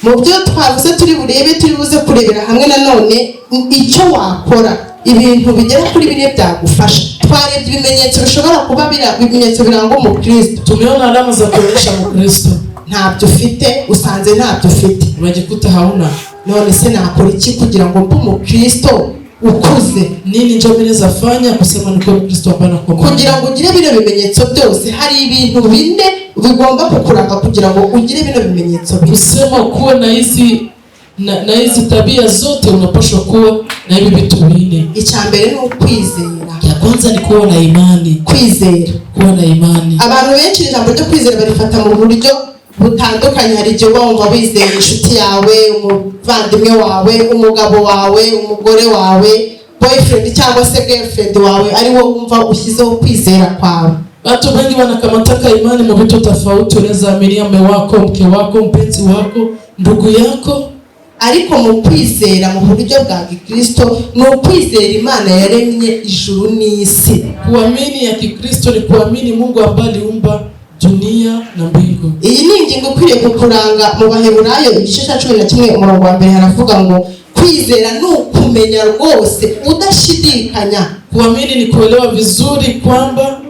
Mu byo twavuze turi burebe, turi buze kurebera hamwe nanone icyo wakora ibintu bigera kuri bine byagufasha. Twarebye ibimenyetso bishobora kuba ibimenyetso biranga umukristo. Tumeona alama za kuonyesha mkristo. Ntabyo ufite, usanze ntabyo ufite, unajikuta hauna. None se nakora iki kugira ngo mbe umukristo ukuze? Nini ndio mnaweza fanya kusema ni kwa Kristo hapana kwa Mungu? Kugira ngo ugire bino bimenyetso byose, hari ibintu bine bigomba kukuranga kugira ngo ugire bino bimenyetso. Kusema kuwa na hizi tabia zote unapaswa kuwa na hivi vitu bine. Icyambere ni ukwizera. Ya kwanza ni kuwa na imani. Kwizera. Kuwa na imani. Abantu benshi ijambo ryo kwizera barifata mu buryo butandukanye. Hari igihe wumva wizera inshuti yawe, umuvandimwe wawe, umugabo wawe, umugore wawe, boyfriend cyangwa se girlfriend wawe, ari wo wumva ushyizeho kwizera kwawe. Watu wengi wanakamataka imani mu vitu tofauti. Unaweza aminia mume wako, mke wako, mpenzi wako, ndugu yako. Ariko mu kwizera mu buryo bwa Kikristo ni ukwizera Imana yaremye ijuru n'isi. Kuamini ya Kikristo ni kuamini Mungu ambaye aliumba dunia na mbingu. Iyi ni ingingo ikwiriye kukuranga. Mu Baheburayo igice cya 11 umurongo wa 1 haravuga ngo kwizera ni ukumenya rwose udashidikanya. Kuamini ni kuelewa vizuri kwamba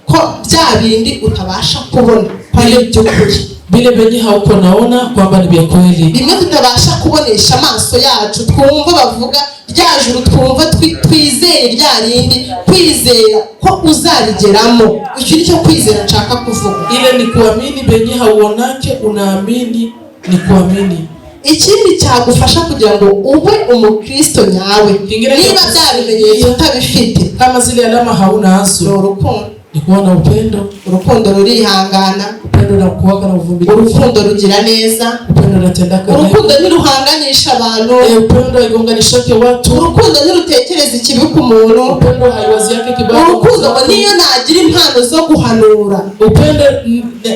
ko bya bindi utabasha kubona ari by'ukuri, bile benye hauko naona kwamba ni bya kweli. Bimwe tutabasha kubonesha amaso yacu, twumva bavuga rya juru, twumva twizeye rya rindi, kwizera ko uzarigeramo. Icyo nicyo kwizera nshaka kuvuga. Ile ni kuamini benye hauonake, unaamini ni kuamini. Ikindi cyagufasha kugira ngo ube umukristo nyawe, niba byabimenyetso utabifite, kama zile alama hauna hazo, urukundo. Ni kuwa na upendo. Urukundo rurihangana. Upendo na kuwaka na uvumilivu. Urukundo rugira neza. Upendo natendaka neza. Urukundo ntiruhanganisha abantu. Upendo haigonganishake watu. Urukundo ntirutekereza ikibi ku muntu. Upendo haiwazi yake kibaya. Urukundo niyo nagira impano zo guhanura. Upendo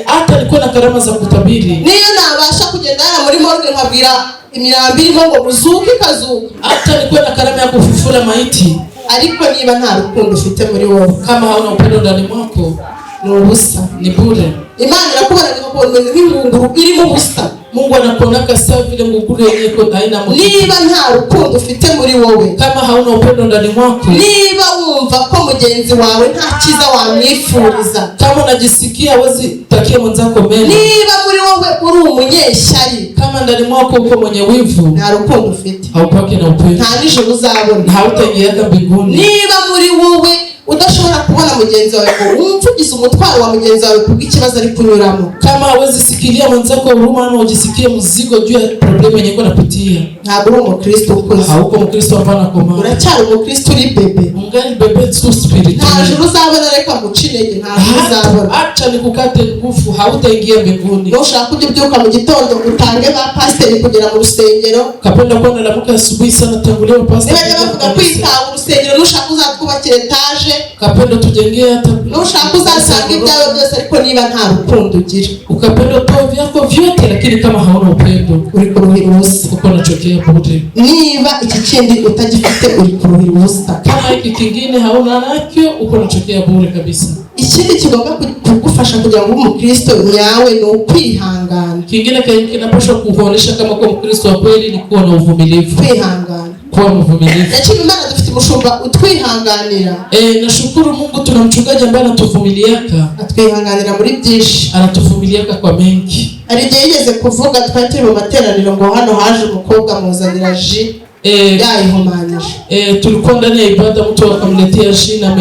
hata alikuwa na karama za kutabiri. Niyo nabasha kugendana muri morgue nkabwira imirambi irimo ngo muzuke kazuka. Hata alikuwa na karama ya kufufura maiti. Ariko niba nta rukundo ufite muri wowe, kama hauna upendo ndani mwako, ni ubusa, ni bure. Imana irakubona nk'umuntu nk'ingunguru irimo ubusa. Mungu anakuonaka sawa vile ngunguru yenyewe haina moto. Niba nta rukundo ufite muri wowe, kama hauna upendo ndani mwako, niba wumva ko mugenzi wawe nta cyiza wamwifuriza, kama unajisikia hawezi takia mwenzako mema, niba muri wowe uri umunyeshyari, kama ndani mwako uko mwenye wivu, nta rukundo ufite, haupaki na upendo, nta nijoro uzabona, hautaingia mbinguni. Niba muri wowe udashobora kubona mugenzi wawe ngo wumve ugize umutwaro wa mugenzi wawe kubw'ikibazo ari kunyuramo, kama hawezi sikilia mwenzako huruma ama ujisikie mzigo juu ya problemu yenye uko unapitia, ntabwo uri umukristo ukuze. Hauko mkristo hapana koma. Uracyari umukristo uri bebe. Ungali bebe tu spiritual. Nta juru uzabona, reka ngucinege, nta juru uzabona. Acha nikukate nguvu, hautaingia mbinguni. Nushaka kujya ubyuka mu gitondo utange ba pasiteri kugera mu rusengero. Kapenda kuona namuka asubuhi sana tangulia pasiteri. Niba bavuga kwitanga urusengero, nushaka uzatwubakira etaje. Kapenda tujengea hata. Nushaka uzasanga ibyawe byose, ariko niba nta rukundo ugira. Ukapenda toa vyako vyote, lakini kama hauna upendo, uri kuruhira ubusa. Uko unachokea bure. Niba iki kindi utagifite, uri kuruhira ubusa. Kama hiki kingine hauna nakyo, uko unachokea bure kabisa. Ikindi kigomba kugufasha kugira ngo umukristo nyawe ni ukwihangana. Kingine kinapaswa kukuonesha kama kwa mkristo wa kweli ni kuwa na uvumilivu. Kwihangana. Kuwa mvumilivu. Yakini Imana dufite umushumba utwihanganira. Nashukuru Mungu tuna mchungaji ambaye anatuvumiliaka. Atwihanganira muri byinshi. Anatuvumiliaka kwa mengi. Hari igihe yigeze kuvuga, twari turi mu materaniro ngo hano haje umukobwa muzanira ji yayihumanyije. Tulikuwa ndani ya ibada, mtu akamletea ji na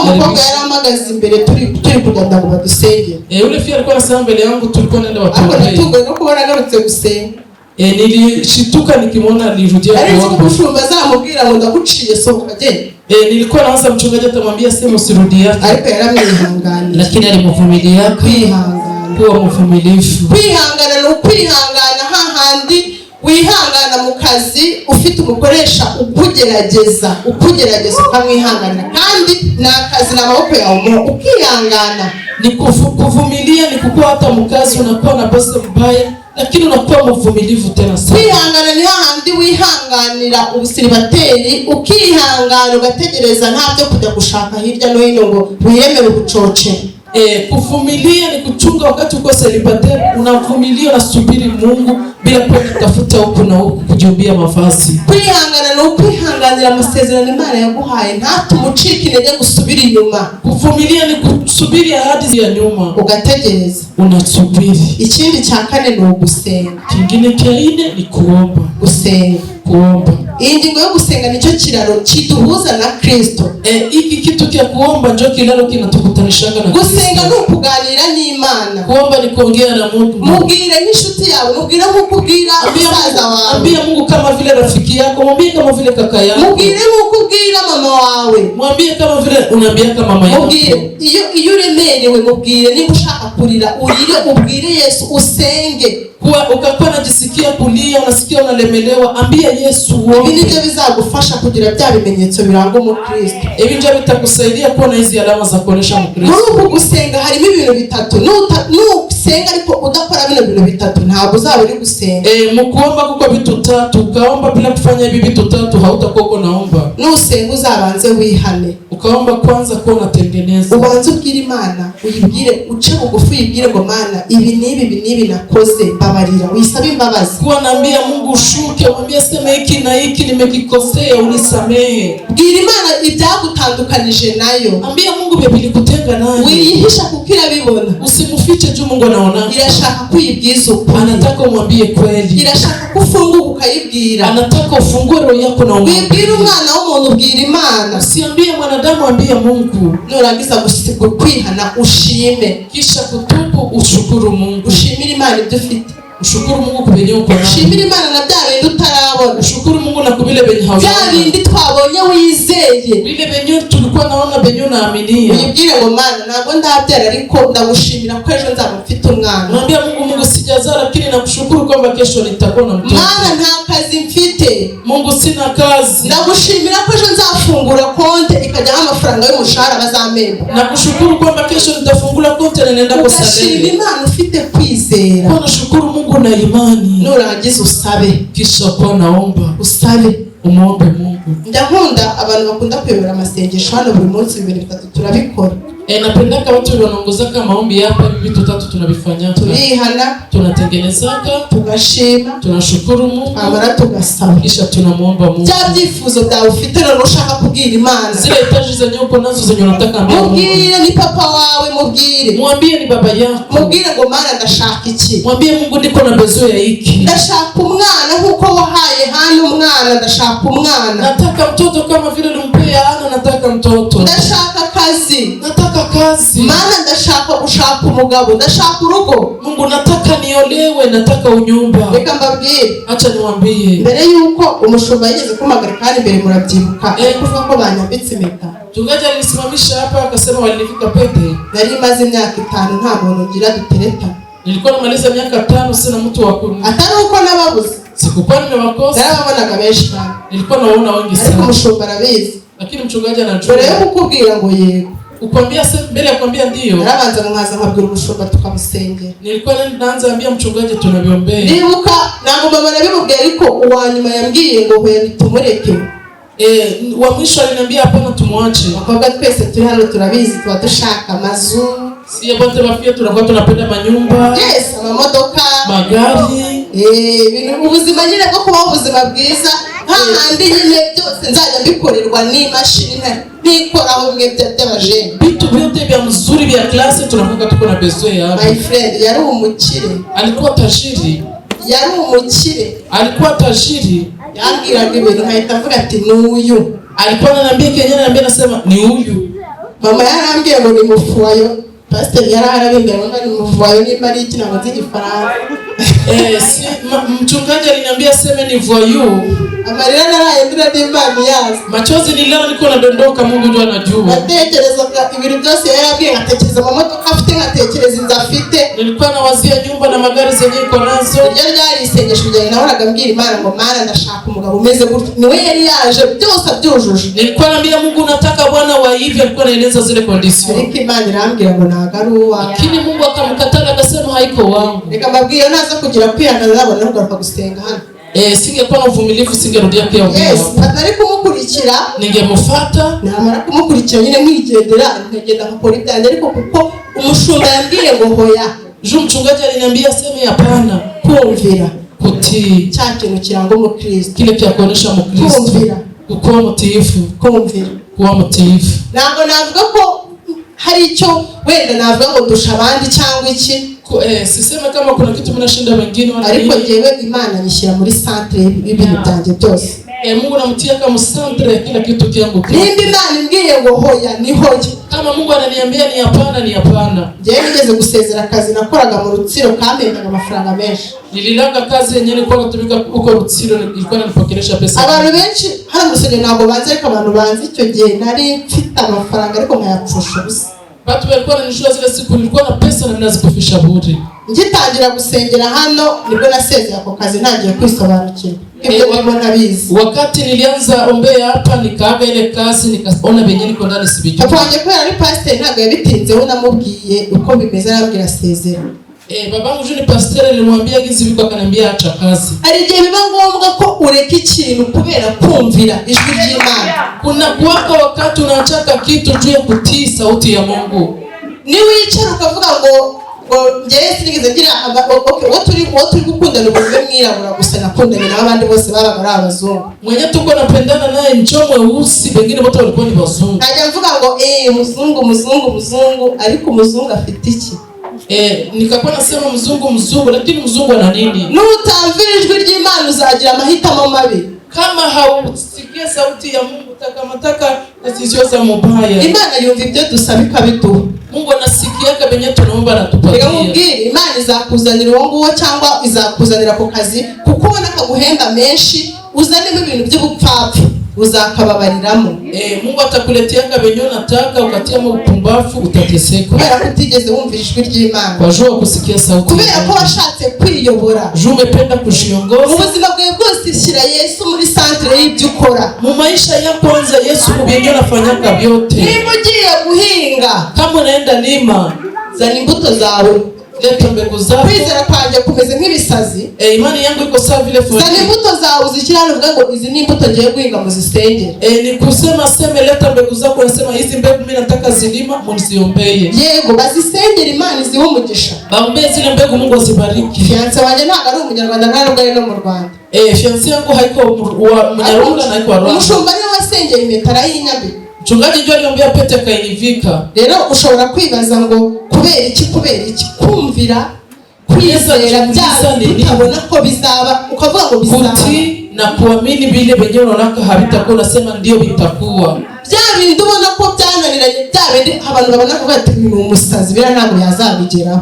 umukobwa yari amagaze imbere turi kugenda ngo badusengere. Ule fia alikuwa anasema mbele yangu, tulikuwa nenda watuombee. Ako nitugo no kubona agarutse gusenga. Nilishituka nikimwona alirudia kuomba. Ari umushumba azamubwira ngo ndakuciye sohoka genda. Nilikuwa naanza mchungaji atamwambia sema usirudi yake. Ariko yaramwihangana. Lakini alimvumilia. Kwihangana. Kuwa mvumilivu. Kwihangana no kwihangana hahandi wihangana mu kazi ufite umukoresha ukugerageza ukamwihanganira, kandi nakazi na maboko yawe ukihangana. Ni kuvumilia, ni kukua hata mkazi unakuwa na bosi mbaya lakini unakuwa mvumilivu tena sana. Kwihangana ni hahandi wihanganira ubusiribateri ukihangana ugategereza ntabyo kujya gushaka hirya no hino ngo wiyemere ubucoce. Kuvumilia ni kuchunga wakati uko celibateri, unavumilia unasubiri Mungu bila kutafuta huko na huko kujiumbia mavazi. Kwihangana no kwihanganira amasezerano Imana yaguhaye ntatumucike intege gusubira inyuma. Kuvumilia ni kusubiri ahadi ya nyuma ugategereza unasubiri. Ikindi cha kane ni ugusenga. Kingine cha ine ni kuomba. Gusenga, kuomba. Ingingo yo gusenga nicyo kiraro kiduhuza na Kristo. Iki kitu kia kuomba ndio kiraro kinatukutanisha na Kristo. Gusenga no kuganira n'Imana. Kuomba ni kuongea na Mungu. Mubwire nk'inshuti yawe, mubwire nko kubwira musaza wawe. Ambia Mungu kama vile rafiki yako, mwambie kama vile kaka yako. Mubwire nko kubwira mama wawe. Mwambie kama vile unaambia kama mama yako. Mubwire iyo uremerewe, mubwire niba ushaka kurira urire, ubwire Yesu, usenge. Kwa ukakuwa unajisikia kulia, unasikia unalemelewa, ambia Yesu uombe. Ibi nibyo bizagufasha kugira bya bimenyetso biranga mu Kristo. Ibi ndio bitakusaidia kuona hizi alama za kuonesha mu Kristo. Muri gusenga harimo ibintu bitatu. Nusenga ariko udakora bino bintu bitatu ntabwo uzaba uri gusenga. Mu kuomba kuko bitu tatu, ukaomba bila kufanya hivi vitu tatu hautakuwa uko naomba. Nusenga uzabanze wihane. Ukaomba kwanza kwa unatengeneza. Ubanze ubwire Imana, uyibwire uce bugufi uyibwire ngo Mana ibi nibi nakoze babarira, uyisabe imbabazi. Kuwa naambia Mungu ushuke, mwambie sema hiki na hiki nimekikosea unisamehe. Bwira Imana ibyagutandukanije nayo. Ambia Mungu bibili kutenga nayo. Wiyihisha kukira bibona. Usimufiche juu Mungu anaona. Irashaka kuyibwiza ukuri. Anataka umwambie kweli. Irashaka kufunguka ukayibwira. Anataka ufungue roho yako na umwambie. Bwira umwana w'umuntu ubwira Imana. Usiambie mwanadamu, ambia Mungu. Nurangiza kwihana ushime. Kisha kutubu ushukuru Mungu. Ushimire Imana ibyo ufite. Ushukuru Mungu kubenye uko nawe. Ushimire Imana na bya bindi utarabona. Ushukuru Mungu na kubile benye hawe. Bya bindi twabonye wizeye. Bile benye tulikuwa naona benye unaaminia. Uyibwire ngo Mana ntabwo ndabyara ariko ndagushimira ko ejo nzaba mfite umwana. Mwambie Mungu sijazara lakini nakushukuru kwamba kesho nitakuwa na mtoto. Mana nta kazi mfite. Mungu sina kazi. Ndagushimira ko ejo nzafungura konte ikajyaho amafaranga y'umushahara bazamemba. Nakushukuru kwamba kesho nitafungura konte na nenda kusalema. Ushimira Imana ufite kwizera. Kwa nashukuru Mungu na imani. Nurangiza usabe. Kisha kwa naomba usabe umuombe Mungu. Ndakunda abantu bakunda kuyobora amasengesho hano buri munsi 2-3 turabikora. Napendaka watu wanaongozaka maombi hapa vitu tatu tunabifanya. Turihana, tunatengenezaka, tugashima, tunashukuru Mungu, amara tugasaba. Kisha tunamuomba Mungu. Bya byifuzo byawe ufite no ushaka kubwira Imana. Zile etaje zenye uko nazo zenye unataka ambia Mungu. Mubwire ni papa wawe, mubwire. Mwambie ni baba yako. Mubwire ngo Mana ndashaka iki. Mwambie Mungu ndiko na bezo ya hiki. Ndashaka umwana nkuko wahaye hano umwana, ndashaka umwana. Nataka mtoto kama vile ulimpea Hana, nataka mtoto. Ndashaka kazi. Nataka kazi. Mana ndashaka gushaka umugabo, ndashaka urugo. Mungu nataka niolewe, nataka unyumba. Reka mbabwire, acha niwaambie. Mbere yuko umushumba yigeze kumagarika kandi mbere murabyibuka. Kuvuga ko banyambitse impeta. Tungaje alisimamisha hapa akasema walinifika pete. Nari maze imyaka 5 nta muntu ngira dutereta. Nilikuwa namaliza miaka 5 sina mtu wa kuni. Atari uko nababuze. Sikukuwa nimewakosa. Narababonaga benshi cyane. Nilikuwa naona wengi sana. Ariko umushumba arabizi. Lakini mchungaji anajua. Mbere yo kukubwira ngo yego. Ukwambia mbele ya kwambia ndio. Narabanza mwaza nkabwira umushumba tukamusengera. Nilikuwa naanza ambia mchungaji tunabiombea. Ndibuka nango mama nabimubwira ariko uwanyuma yambwiye ngo hoya nitumureke. Wa mwisho aliniambia hapana tumwache. Wakabwa twese turi hano turabizi tuba dushaka amazu. Si bote bafia tunakuwa tunapenda manyumba. Yes, amamodoka, magari. Ubuzima nyine bwo kuba ubuzima bwiza. Hahandi nyine byose nzajya bikorerwa n'imashini bikoraho mwe by'abajene. Bitu byote bya mzuri bya klase tunakuwa tuko na bezo ya. My friend yari umukire. Alikuwa tajiri. Yari umukire. Alikuwa tajiri. Yambwiraga ibintu nkahita mvuga ati n'uyu. Alikuwa ananiambia Kenya, ananiambia nasema ni huyu. Mama yarambwiye ngo ni mufuayo. Pastor yaraharabimbira ngo ni mufuayo nimba ari iki nabo z'igifaransa. Mchungaji aliniambia sema ni voyou. Amarira naraye ndira n'Imana yazi. Machozi nilala niko nadondoka, Mungu ndiye anajua. Natekereza ibintu byose yarabwiye, ngatekereza amamodoka afite, ngatekereza inzu afite. Nilikuwa nawazia nyumba na magari zenye iko nazo. Iryo ryari isengesho ryanjye, nahoraga mbwira Imana ngo Mana ndashaka umugabo umeze gutya. Niwe yari yaje byose abyujuje. Nilikuwa naambia Mungu nataka bwana wa hivi, alikuwa anaeleza zile conditions. Ariko Imana irambwira ngo ntago ari uwawe. Lakini Mungu akamkataa akasema haiko wangu. Reka mbabwire naza kugira kwihangana nabona kugaruka gusenga hano. Singekuwa na uvumilivu singerudia pia ubwo. Yes, atari kumukurikira, ningemufuata. Namara kumukurikira nyine nkigendera, nkagenda nkakora ibyanjye, ariko kuko umushumba yambwiye ngo hoya. Mchungaji aliniambia sema hapana. Kumvira. Kutii. Cya kintu kiranga umukristo. Kile cha kuonesha mkristo. Kumvira. Kuwa mtiifu. Kumvira. Kuwa mtiifu. Ntabwo navuga ko hari icyo wenda navuga ngo dusha abandi cyangwa iki. Siseme kama kuna kitu mnashinda wengine wala nini. Ariko jewe Imana nyishyira muri centre y'ibintu byanjye byose. Mungu namutia kama centre ya kila kitu kyangu. Nimba Imana imbwiye ngo hoya ni hoya. Kama Mungu ananiambia ni hapana ni hapana. Jewe nigeze gusezera akazi nakoraga mu Rutsiro kampendaga amafaranga menshi. Nililanga kazi yenyewe nilikuwa natumika huko Rutsiro, ilikuwa inanipokelesha pesa. Abantu benshi hano musenge ntabwo banze, ariko abantu banze icyo gihe nari mfite amafaranga ariko nkayapfusha ubusa. Watu walikuwa wananishua zile siku nilikuwa na pesa na ninazikufisha bure. Ngitangira gusengera hano nibwo nasezeye ako kazi ntagiye kwisobanukirwa. Ibyo wabona bizi. Wakati nilianza ombea hapa nikaaga ile kazi nikaona benye niko ndani sibijua. Apanje kwera ari pastor ntago yabitinzeho, namubwiye uko bimeze arambwira sezera. Babangu juni pastor nilimwambia gizi biko akanambia acha kazi. Ari gihe biba ngombwa ko ureka ikintu kubera kumvira ijwi ry'Imana. Kuna kuwaka wakati unachaka kitu juu ya kutii sauti ya Mungu. Ni wicara ukavuga ngo njye sinigeze ngira watu gukundana ubumwe mwirabura gusa nakundanye n'abandi bose babaga ari abazungu. Mwenye tuko napendana naye mchomwe usi, wengine wote walikuwa ni wazungu. Najya mvuga ngo muzungu ariko muzungu afite iki? Nikakuwa nasema mzungu, lakini mzungu ana nini? Nutamvira ijwi ry'Imana uzagira amahitamo mabi. Kama hausikia sauti ya Mungu takamataka zisizoza mubaya. Imana yumva ibyo dusaba ikabiduha. Mungu anasikiaka benye tunaomba anatupatia. Reka mubwire Imana izakuzanira uwo nguwo cyangwa izakuzanira ku kazi kuko ubona akaguhemba menshi, uzanemo ibintu by'ubupfapfa uzakababariramo. Mungu atakuletea benye unataka ukatia mu upumbavu utateseka. Kubera ko utigeze wumva ijwi ry'Imana. Wajua kusikia sauti. Kubera ko washatse kwiyobora. Umependa kujiongoza. Mu buzima bwawe bwose shyira Yesu muri centre y'ibyo ukora. Mu maisha yako kwanza Yesu kubyenye unafanyaka vyote. Niba ugiye guhinga, kama unaenda lima, zana imbuto zawe. Leta mbegu zako. Kwizera kwanjye kumeze nk'ibisazi. Imani yangu iko sawa vile fulani. Zana imbuto zawe uzishyira hano uvuga ngo izi ni imbuto ngiye guhinga muzisengere. Ni kusema sema leta mbegu zako, nasema hizi mbegu mimi nataka zilima mniziombee. Yego bazisengere Imana izihe umugisha. Baombee zile mbegu Mungu azibariki. Fiance wanjye ntabwo ari umunyarwanda ntabwo ari no mu Rwanda. Fiance yangu haiko Munyarwanda na haiko Rwanda. Umushumba niwe wasengeye impeta y'inyabi. Mchungaji ndio aliambia pete kainivika. Rero ushobora kwibaza ngo kubera iki kumvira kwizera byawe utabona ko bizaba ukavuga ngo bizaba. Kuti na kuamini bile benye unaona habitakuwa, unasema ndio bitakuwa. Bya bindi ubona ko byananiranye, bya bindi abantu babona ko bati ni umusazi bira ntabwo yazabigeraho.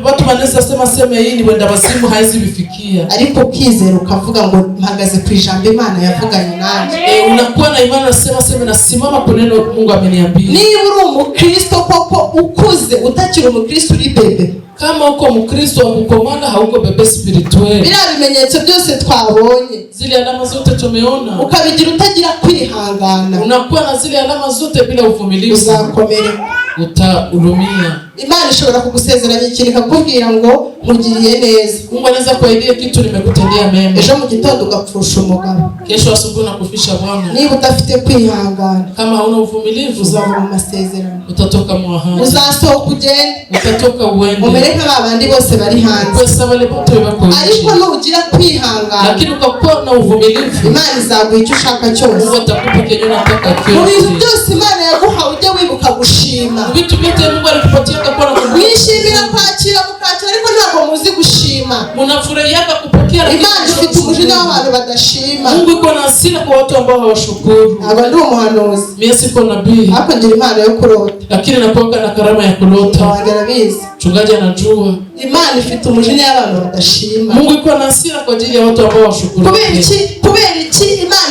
Watu wanaweza sema hii ni wenda basimu haizi bifikia. Ariko ukizera ukavuga ngo mpagaze ku ijambo Imana yavuganye nanjye. Unakuwa na imani unasema nasimama kwa neno Mungu ameniambia. Niba uri umukristo koko ukuze, utakiri umukristo uri bebe. Kama uko mkristo wa kukomana hauko bebe spirituel. Bila bimenyetso byose twabonye, zile alama zote tumeona, ukabigira utagira kwihangana, unakuwa na zile alama zote bila uvumilivu, uzakomera, utaulumia. Imana ishobora kugusezeranya ikintu ikakubwira ngo nkugiriye neza. Mungu anaweza kuaidia kitu nimekutendea mema. Ejo mu gitondo ugapfusha umugabo, kesho asubuhi nakufisha Bwana. Niba udafite kwihangana, kama hauna uvumilivu, uzava mu masezerano, utatoka mu ahadi, uzasohoka ugende, utatoka uende, umereka abandi bose bari hanze. Kwesa wale bote bako nje. Ariko nugira kwihangana, lakini ukakuwa na uvumilivu, Imana izaguha icyo ushaka cyose. Mungu atakupa kenye unataka cyose. Mu bintu byose Imana yaguhaye ujye wibuka gushima. Vitu vyote Mungu alikupatia kwa na mwishimira kwakira mukakira, ariko ntabwo muzi gushima. Munafurahia kupokea, Imana ifite umujinya w'abantu badashima. Mungu iko na hasira kwa watu ambao hawashukuru. Aba ndi umuhanuzi, mimi siko nabii, hapo ngira Imana yo kurota, lakini nakuwa na karama ya kulota. Wangarabizi mchungaji anajua Imana ifite umujinya w'abantu badashima. Mungu iko na hasira kwa ajili ya watu ambao hawashukuru. Kubera iki Imana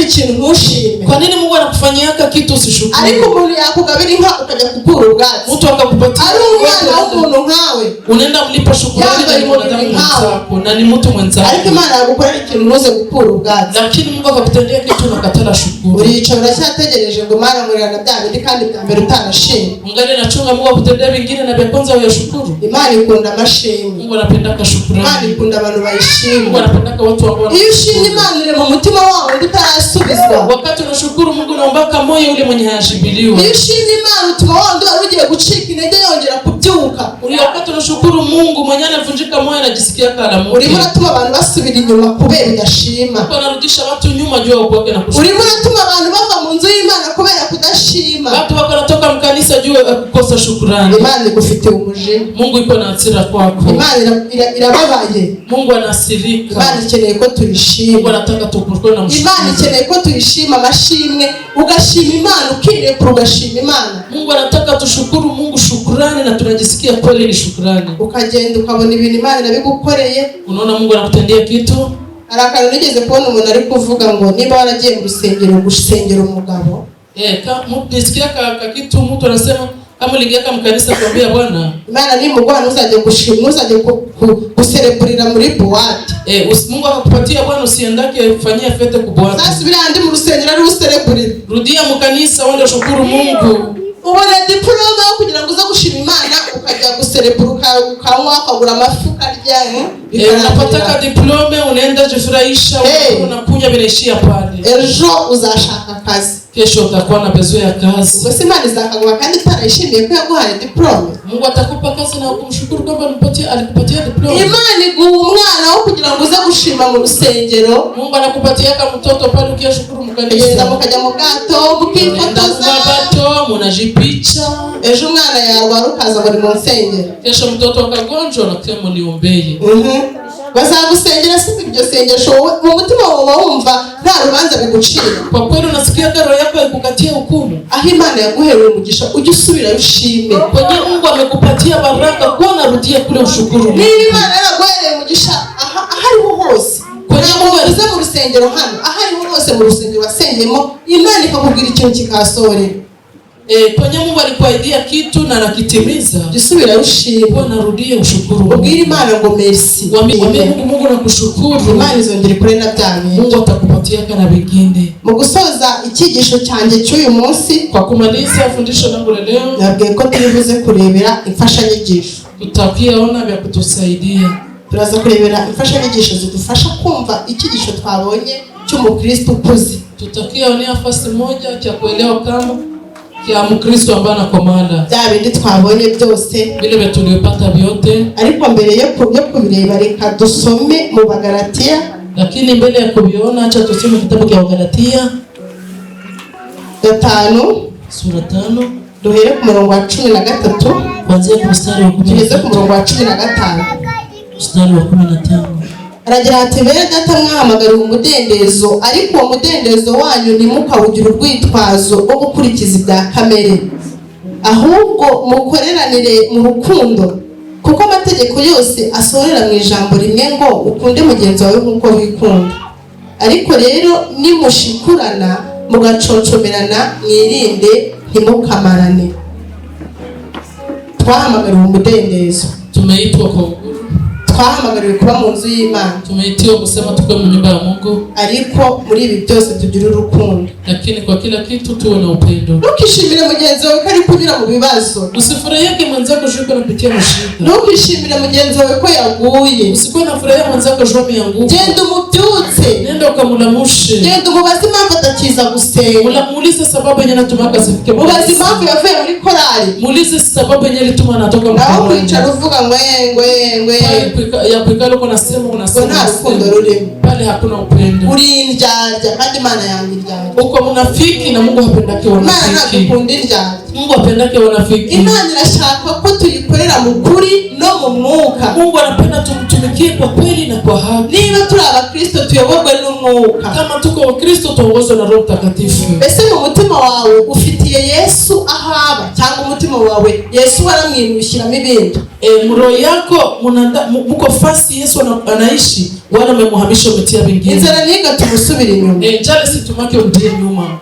ikintu ntushime? Kwa nini Mungu anakufanyia kitu usishukuru? Ariko umuntu yakugabira inka ukajya kukura ubwatsi. Mtu akakupatia ari umwana w'umuntu nkawe, unaenda mlipa shukrani kwa mwanadamu mwenzako na ni mtu mwenzako. Ariko Imana yagukorera ikintu ntuze gukura ubwatsi. Lakini Mungu akakutendea kitu na katala shukuru. Urica uracyategereje ngo Imana murana bya bindi kandi bya mbere utanashimye. Ungali nachunga Mungu akutendea vingine na vya kwanza uyashukuru. Imana ikunda amashimwe. Mungu anapenda shukrani. Imana ikunda abantu bayishimye. Mungu anapenda watu ambao iyo ushimye Imana ire mu mutima wawe utarasubizwa. Wakati unashukuru Mungu naomba moyo ule mwenye hayashibiliwa. Iyo ushimye Imana utuma wandi ugiye gucika intege yongera kubyuka. Uri wakati unashukuru Mungu mwenye anavunjika moyo anajisikia kala Mungu. Urimo uratuma abantu basubira inyuma kubera udashima. Kwa narudisha watu nyuma juu ya kwake na kushukuru. Urimo uratuma abantu bava mu nzu y'Imana kubera kudashima. Watu wako natoka mkanisa juu ya kukosa shukrani. Imana igufite umuje. Mungu iko na hasira kwako. Imana irababaye. Mungu anasirika. Imana ikeneye ko tuyishima. Mungu anataka tukukore na mshukuru. Imana ikeneye ko tuyishima amashimwe, ugashima Imana, ukirekura ugashima Imana. Mungu anataka tushukuru Mungu shukrani na tunajisikia kweli ni shukrani. Ukagenda ukabona ibintu Imana irabigukoreye. Unaona Mungu anakutendea kitu. Arakana nigeze kubona umuntu ari kuvuga ngo niba waragiye mu rusengero gusengera umugabo. Nisikia kitu mtu anasema kama uliingia kama kanisa kwambia Bwana Imana ni mugwana uzaje gushima, uzaje gusereburira muri boîte. Mungu akakupatia Bwana usiendake kufanyia fete ku boîte. Sasa bila andi mu rusengero ari usereburira. Rudia mu kanisa wende shukuru Mungu. Ubona diploma kugira ngo uza gushima Imana ukajya gusereburuka ukanywa ukagura amafuka ryane. Unapata diploma unaenda jifurahisha unakunya binaishia pale. Ejo uzashaka akazi. Kesho utakuwa na bezo ya kazi. Ubwo Imana izakaguha kandi utarayishimiye ko yaguhaye diploma. Mungu atakupa kazi na kumshukuru kwamba alikupatia diploma. Imana iguha umwana wo kugira ngo uze gushima mu rusengero. Mungu anakupatia kama mtoto pale ukishukuru mkanisa. Yenda mukajya mu gato mukifotoza. Gato munajipicha. Ejo umwana yarwara ukaza muri mu nsengero. Kesho mtoto akagonjwa na kemo niombeye. Bazagusengera si ibyo sengesho mu mutima wawe wumva nta rubanza bigucira. Kwa kweli unasikia roho yako ikukatia hukumu. Aho Imana yaguhereye umugisha ujye usubira ushime. Kwenye Mungu amekupatia baraka kwa narudia kule ushukuru. Niba Imana yaguhereye umugisha ahariho hose. Kwenye Mungu aze mu rusengero hano ahariho hose mu rusengero wasengemo Imana ikakubwira ikintu kikasorera. Kwenye Mungu alikuahidia kitu na anakitimiza. Jisubira ushime. Kwa narudia ushukuru. Ubwira Imana ngo merci. Mwambie Mungu nakushukuru. Imana izongera kure na byane. Mungu atakupatia kana vingine. Mu gusoza icyigisho cyanjye cy'uyu munsi, kwa kumaliza fundisho langu leo, nabwiye ko turibuze kurebera imfashanyigisho. Tutakiona vya kutusaidia. Turaza kurebera imfashanyigisho zidufasha kumva icyigisho twabonye cy'umukristo ukuze. Tutakiona nafasi moja cha kuelewa kama kia mkristo ambaye anakomanda. Bya bindi twabonye byose vile tuliyopata vyote. Ariko mbere yo kubireba reka dusome mu Bagalatia. Lakini mbele ya kuviona acha tusome kitabu cha Galatia 5 sura 5 duhere ku murongo wa 13 kuanzia ku mstari wa 10 tugeze ku murongo wa 15. Mstari wa 15 aragira ati bere data mwahamagara umudendezo, ariko uwo mudendezo wanyu ntimukawugira urwitwazo rwo gukurikiza ibya kamere, ahubwo mukoreranire mu rukundo, kuko amategeko yose asohorera mu ijambo rimwe ngo ukunde mugenzi wawe nk'uko wikunda. Ariko rero nimushikurana mugaconcomerana mwirinde ntimukamarane. Twahamagariwe umudendezo, tumeitwa kwa uhuru, twahamagariwe kuba mu nzu y'Imana, tumeitiwa kusema tukwe mu nyumba ya Mungu, ariko muri ibi byose tugira urukundo. Lakini kwa kila kitu tuwe na upendo. Ntukishimire mugenzi wawe ko ari kunyura mu bibazo. Usifurahie mwenzako shuko anapitia mashida. Ntukishimire mugenzi wawe ko yaguye. Usikuwe nafurahia mwenzako shuko ameanguka. Genda umubyutse. Nenda ukamulamushe. Genda umubaze impamvu atakiza gusenga. Muulize sababu yenye anatuma akasifike. Mubaze impamvu yavuye muri korali. Muulize sababu yenye alituma anatoka mkorali. Naho kwicara uvuga ngwe. Ya kuikalo kuna sema unasema. Nta rukundo rurimo. Pale hakuna upendo. Uri indyarya kandi Imana yanga indyarya. Uko munafiki na Mungu hapendake wanafiki. Imana ntakunda indyarya. Mungu hapendake wanafiki. Imana irashaka ko tuyikorera mu kuri no mu mwuka. Mungu anapenda tumtumikie kwa kweli na kwa haki. Niba turi abakristo tuyoborwe n'umwuka. Kama tuko wakristo tuongozwe na Roho Mtakatifu. Mbese mu mutima wawe ufitiye Yesu ahaba, cyangwa umutima wawe Yesu waramwinushyiramo ibintu? Mu roho yako muko fasi Yesu anaishi wala umemhamisha umetia vingine. Inzara niga tumusubira inyuma. Njale situmake urudie nyuma.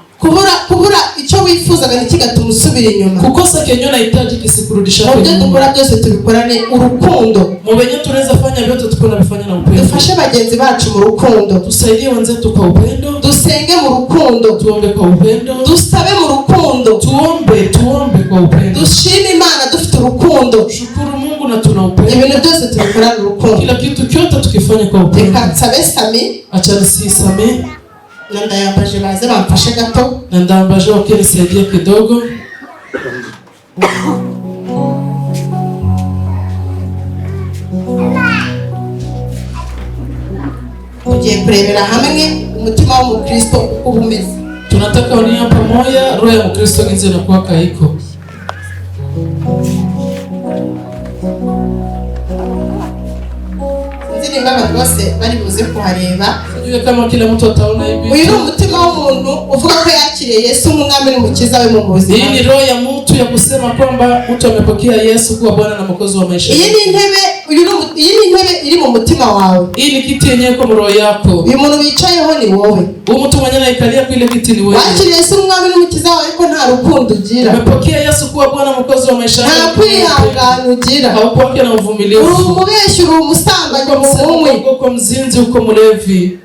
Kubura icyo wifuzaga ntikigatuma usubira inyuma. Kukosa kenyo nahitaji kisikurudisha nyuma. Ibyo dukora byose tubikorane urukundo. Mu benye tunaweza fanya vyote tukona bifanya na upendo. Dufashe bagenzi bacu mu rukundo. Tusaidie wenzetu kwa upendo. Dusenge mu rukundo. Tuombe kwa upendo. Dusabe mu rukundo. Tuombe kwa upendo. Dushime Imana dufite urukundo. Shukuru Mungu na tuna upendo. Ibintu byose tubikorane urukundo. Kila kitu kyote tukifanya kwa upendo. Reka nsabe Sami. Acha nisisame. Ndayambaje baze bamfashe gato. Ndambaje wakinisaidia kidogo. Tugiye kurebera hamwe umutima wa Kristo uko umeze. Tunataka unia pamoja roho ya Kristo jinsi inakuwa kaiko. Nzini mbaba rwose bari buze kuhareba. Sijui kama kila mtu ataona hivi. Uyu ni umutima w'umuntu uvuga ko yakiriye Yesu nk'umwami n'umukiza we mu buzima. Hii ni roho ya mtu ya kusema kwamba mtu amepokea Yesu kuwa Bwana na Mwokozi wa maisha. Iyi ni intebe iri mu mutima wawe. Hii ni kiti yenyewe kwa roho yako. Uyu muntu wicayeho ni wowe. Huyu mtu mwenyewe anaikalia kwa ile kiti ni wewe. Wakiriye Yesu nk'umwami n'umukiza wawe ariko nta rukundo ugira. Umepokea Yesu kuwa Bwana na Mwokozi wa maisha yako. Nta kwihangana ugira. Haupokea na uvumilivu. Umubeshyi uri umusambanyi uko mzinzi uko mulevi.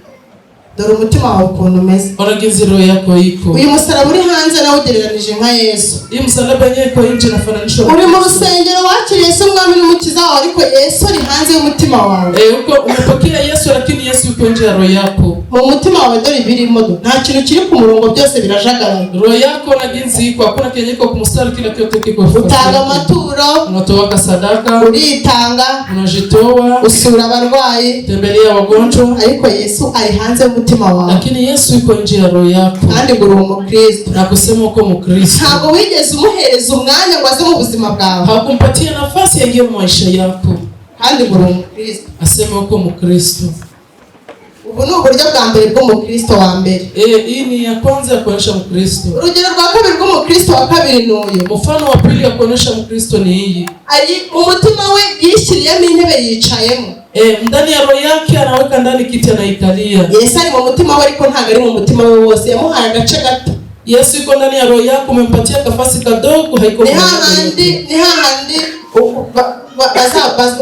Dore umutima wawe ukuntu umeze. Oragize roho yako iko. Uyu musaraba uri hanze nawe ugereranije nka Yesu. Hii msalaba yenyewe iko nje nafananishwa. Uri mu rusengero wakiriye Yesu mwami n'umukiza wawe ariko Yesu ari hanze y'umutima wawe. Uko umepokea Yesu lakini Yesu yuko nje ya roho yako. Mu mutima wawe dore ibirimo nta kintu kiri ku murongo byose birajagara. Roho yako naginzi iko hakuna kenyeko kumstari kila kitu kiko. Utanga amaturo, unatoa sadaka, uritanga, unajitoa, usura abarwayi, tembelea wagonjwa ariko Yesu ari hanze y'umutima wawe. Lakini Yesu yuko nje ya roho yako. Kandi ngo uri umukristo. Na kusema uko mkristo. Ntabwo wigeze umuhereza umwanya ngo aze mu buzima bwawe. Hakumpatia nafasi yaingie mu maisha yako. Kandi ngo uri umukristo. Asema uko mkristo. Ubu ni uburyo bwa mbere bw'umukristo wa mbere. Hii ni ya kwanza ya kuonesha mkristo. Urugero rwa kabiri bw'umukristo wa kabiri n'uyu. Mfano wa pili ya kuonesha mkristo ni hii. Ari umutima we yishyiriyemo intebe yicayemo. Ndani ya roho yake anaweka ndani kiti anaikalia. Yesu ari mu mutima we ariko ntabwo ari mu mutima we wose, yamuhaye agace gato. Yesu yuko ndani ya roho yako, umempatia nafasi kadogo, haiko ni hahandi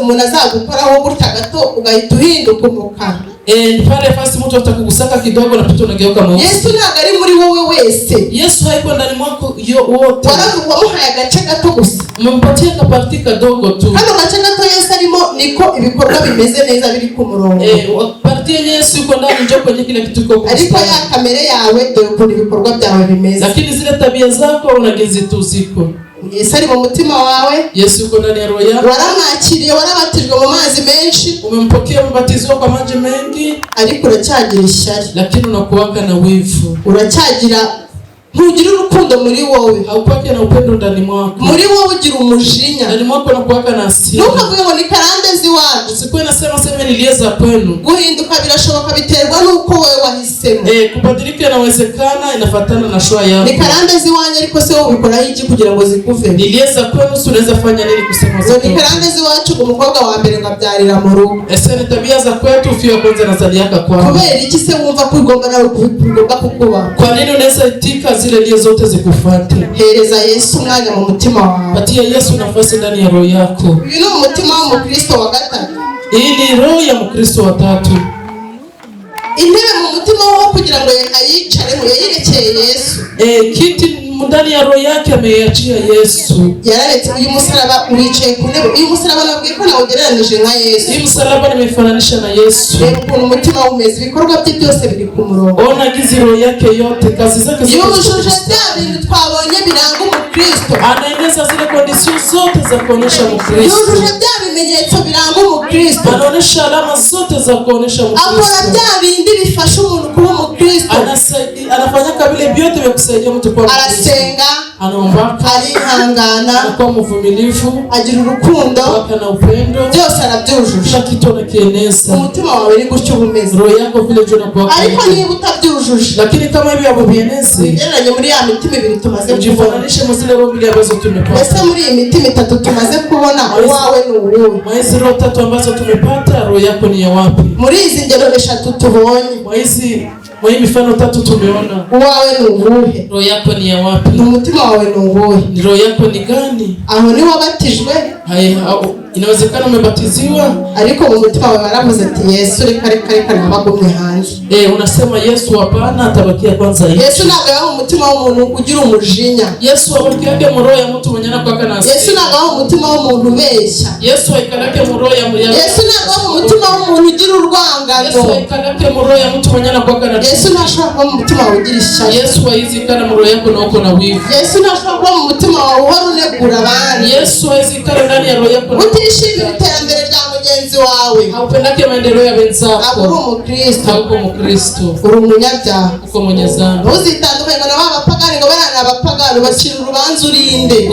umuntu azagukoraho gutya gato ugahita uhinduka umukara. Pale fasi mtu atakugusaka kidogo na pito unageuka mweusi. Yesu ntabwo ari muri wowe wese. Yesu haiko ndani mwako wote. Wamuhaye agace gato gusa. Umempatia kaparti kadogo tu. Hano gace gato Yesu arimo niko ibikorwa bimeze neza biri ku murongo. Parti yenye Yesu yuko ndani ndio kwenye kila kitu kiko. Ariko ya kamere yawe dore ukuntu ibikorwa byawe bimeze. Lakini zile tabia zako unagenzi tu ziko. Yesu ari mu mutima wawe. Yesu yuko ndani ya roho yako. Waramwakiriye, warabatijwe mu mazi menshi. Umempokea mbatizwa kwa maji mengi. Ariko uracyagira ishyari. Lakini unakuwaka na wivu. Uracyagira ntugira urukundo muri wowe. Haupake na upendo ndani mwako. Muri wowe ugira umujinya. Ndani mwako unakuwaka na hasira. Ntukavuge ngo ni karande ziwacu. Usikuwe nasema nilieza kwenu. Guhinduka birashoboka biterwa nuko wewe wahisemo. Kubadilika inawezekana, inafatana na shwa yako. Ni karande ziwanye ariko se wowe ubikora iki kugira ngo zikuve? Nilieza kwenu, si unaweza fanya nini kusema zako? Ni karande ziwacu umukobwa wa mbere ngabyarira mu rugo. Ese ni tabia za kwetu ufio kwanza na zaliaka kwako. Kubera iki se wumva kugomba nawe kugomba kukuba? Kwa nini unaweza itika zile ndio zote zikufuate? Hereza Yesu umwanya mu mutima wawe. Patia Yesu nafasi ndani ya roho yako. Uyu ni umutima wa Mkristo wa gatatu. Hii ni roho ya Mkristo wa tatu. Intebe mu mutima wawe kugira ngo ayicaremo yayirekeye Yesu. Kiti ndani ya roho yake ameachia Yesu. Yararetse uyu musaraba uricaye ku ntebe. Uyu musaraba nabwiye ko nawe ugereranije nka Yesu. Hii msalaba nimefananisha na Yesu. Ukuntu umutima umeze, ibikorwa bye byose biri ku murongo. Ona gizi roho yake yote, kazi zake zote. Yujuje bya bintu twabonye biranga umukristo. Anaeneza zile conditions zote za kuonesha Mkristo. Yujuje bya bimenyetso biranga umukristo. Anaonesha alama zote za kuonesha Mkristo. Akora bya bindi bifasha umuntu kuba umukristo. Anafanya kabile vyote vya kusaidia mtu kuwa Mkristo. Arasenga, arihangana, anakuwa mvumilivu, agira urukundo, akana upendo, byose arabyujuje. kila kitu anakieneza. Umutima wawe ni gutyo umeze, roho yako vile jona kwa. ariko niba utabyujuje, lakini kama hivi abubieneze, gereranye muri ya mitima ibiri tumaze kujifananisha mu zile roho mbili ambazo tumepata. Ese muri iyi mitima itatu tumaze kubona, uwawe ni uwuhe? Mwezi roho tatu ambazo tumepata, roho yako ni ya wapi? Muri izi ngero eshatu tubonye, mwa hii mifano tatu tumeona, uwawe ni uwuhe? Roho yako ni ya wapi? Umutima wawe ni uwuhe? Ni roho yako ni gani? Aho ni wabatijwe, inawezekana umebatiziwa, ariko mu mutima wawe waravuze ati Yesu reka nabagumye hanze. Unasema Yesu hapana, atabakia kwanza hivi. Yesu ntabwo yaho umutima w'umuntu ugira umujinya. Yesu abakiage mu roho ya mtu mwenye anakuwa kana. Yesu ntabwo yaho umutima w'umuntu ubeshya. Yesu aikalake mu roho ya mtu. Yesu ntabwo yaho umutima w'umuntu ugira urwangano. Yesu aikalake mu roho ya mtu mwenye anakuwa kana. Yesu ntashobora kuba mu mutima wawe ugira ishyari. Yesu aizikana mu roho yako na uko na wivu. Yesu ntashobora kuba mu mutima wawe uhora unegura abandi. Yesu aizikana ndani ya roho yako na utishimira iterambere rya mugenzi wawe, haupendake maendeleo ya wenzako, uri umukristo, hauko mukristo, uri umunyabyaha, uko mwenye dhambi. Uzitandukanye na b'abapagani ngo bana abapagani bacira urubanza urinde.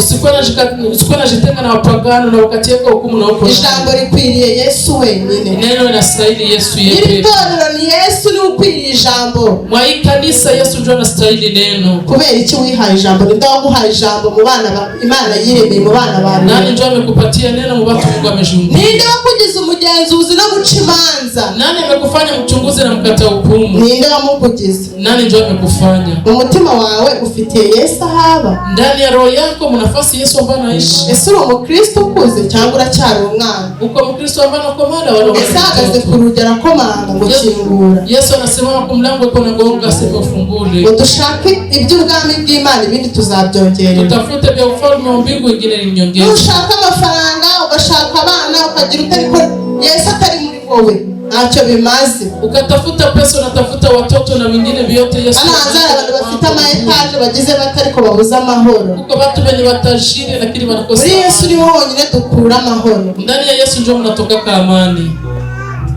Usikuwa najitenga na wapagani na wakati yako hukumu na uko. Ijambo rikwiriye Yesu wenyine. Neno linastahili Yesu yeye. Itorero ni Yesu ni ukwiriye ijambo. Mwa hii kanisa Yesu ndio anastahili neno. Kubera iki wihaye ijambo? Ndio waguhaye ijambo mu bana Imana yiremeye mu bana bawe. Nani ndio amekupatia neno mu watu Mungu amejumba? Ninde wakugize umugenzuzi no guca imanza? Nani amekufanya mchunguzi na mkata hukumu? Ninde wamukugize? Nani ndio amekufanya? Mu mutima wawe ufitiye Yesu haba. Ndani ya roho yako mnafasi Yesu ambaye anaishi. Ese uri umukristo ukuze cyangwa uracyari umwana? Uko mkristo ambaye anakomanda wala ese ahagaze ku rugero komanga ngo kingura? Yesu anasema ku mlango uko nagonga sema ufungule. Ngo dushake iby'ubwami bw'Imana ibindi tuzabyongerera. Tutafute bya ufalme wa mbingu ingine ni nyongeza. Ushaka amafaranga, ugashaka abana, ukagira utariko Yesu atari muri wowe, ntacyo bimaze. Ukatafuta pesa, unatafuta watoto na wengine vyote Yesu. Anaanza abantu bafite ama etage bagize batariko babuza amahoro. Uko watu wenye watajiri lakini wanakosa. Muri Yesu ni honyine dukura amahoro. Ndani ya Yesu ndio mnatoka amani.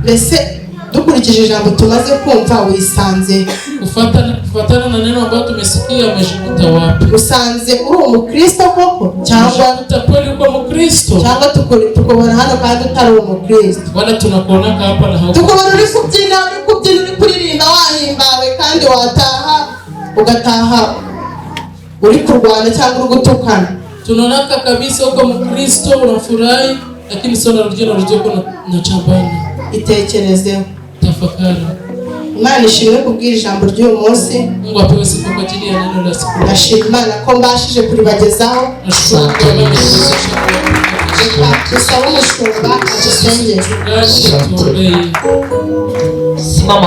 Mbese dukurikije ijambo tumaze kumva wisanze kufatana na neno ambalo tumesikia umejikuta wapi? Usanze uri umukristo koko cyangwa utakweli uko mukristo? Cyangwa tukubona hano kandi utari umukristo? Wala tunakuona hapa na hapo. Tukubona uri kubyina uri kuririmba wahimbawe kandi ugataha uri kurwana cyangwa uri gutukana. Tunaonaka kabisa uko mukristo unafurahi lakini sio narujia na chambani. Itekerezeho. Tafakari. Imana ishimwe kubwira ijambo ry'uyu munsi. Mungu apewe sifa kwa ajili ya neno la siku. Ndashima Imana ko mbashije kuribagezaho. Dusaba umushumba adusengere. Simama.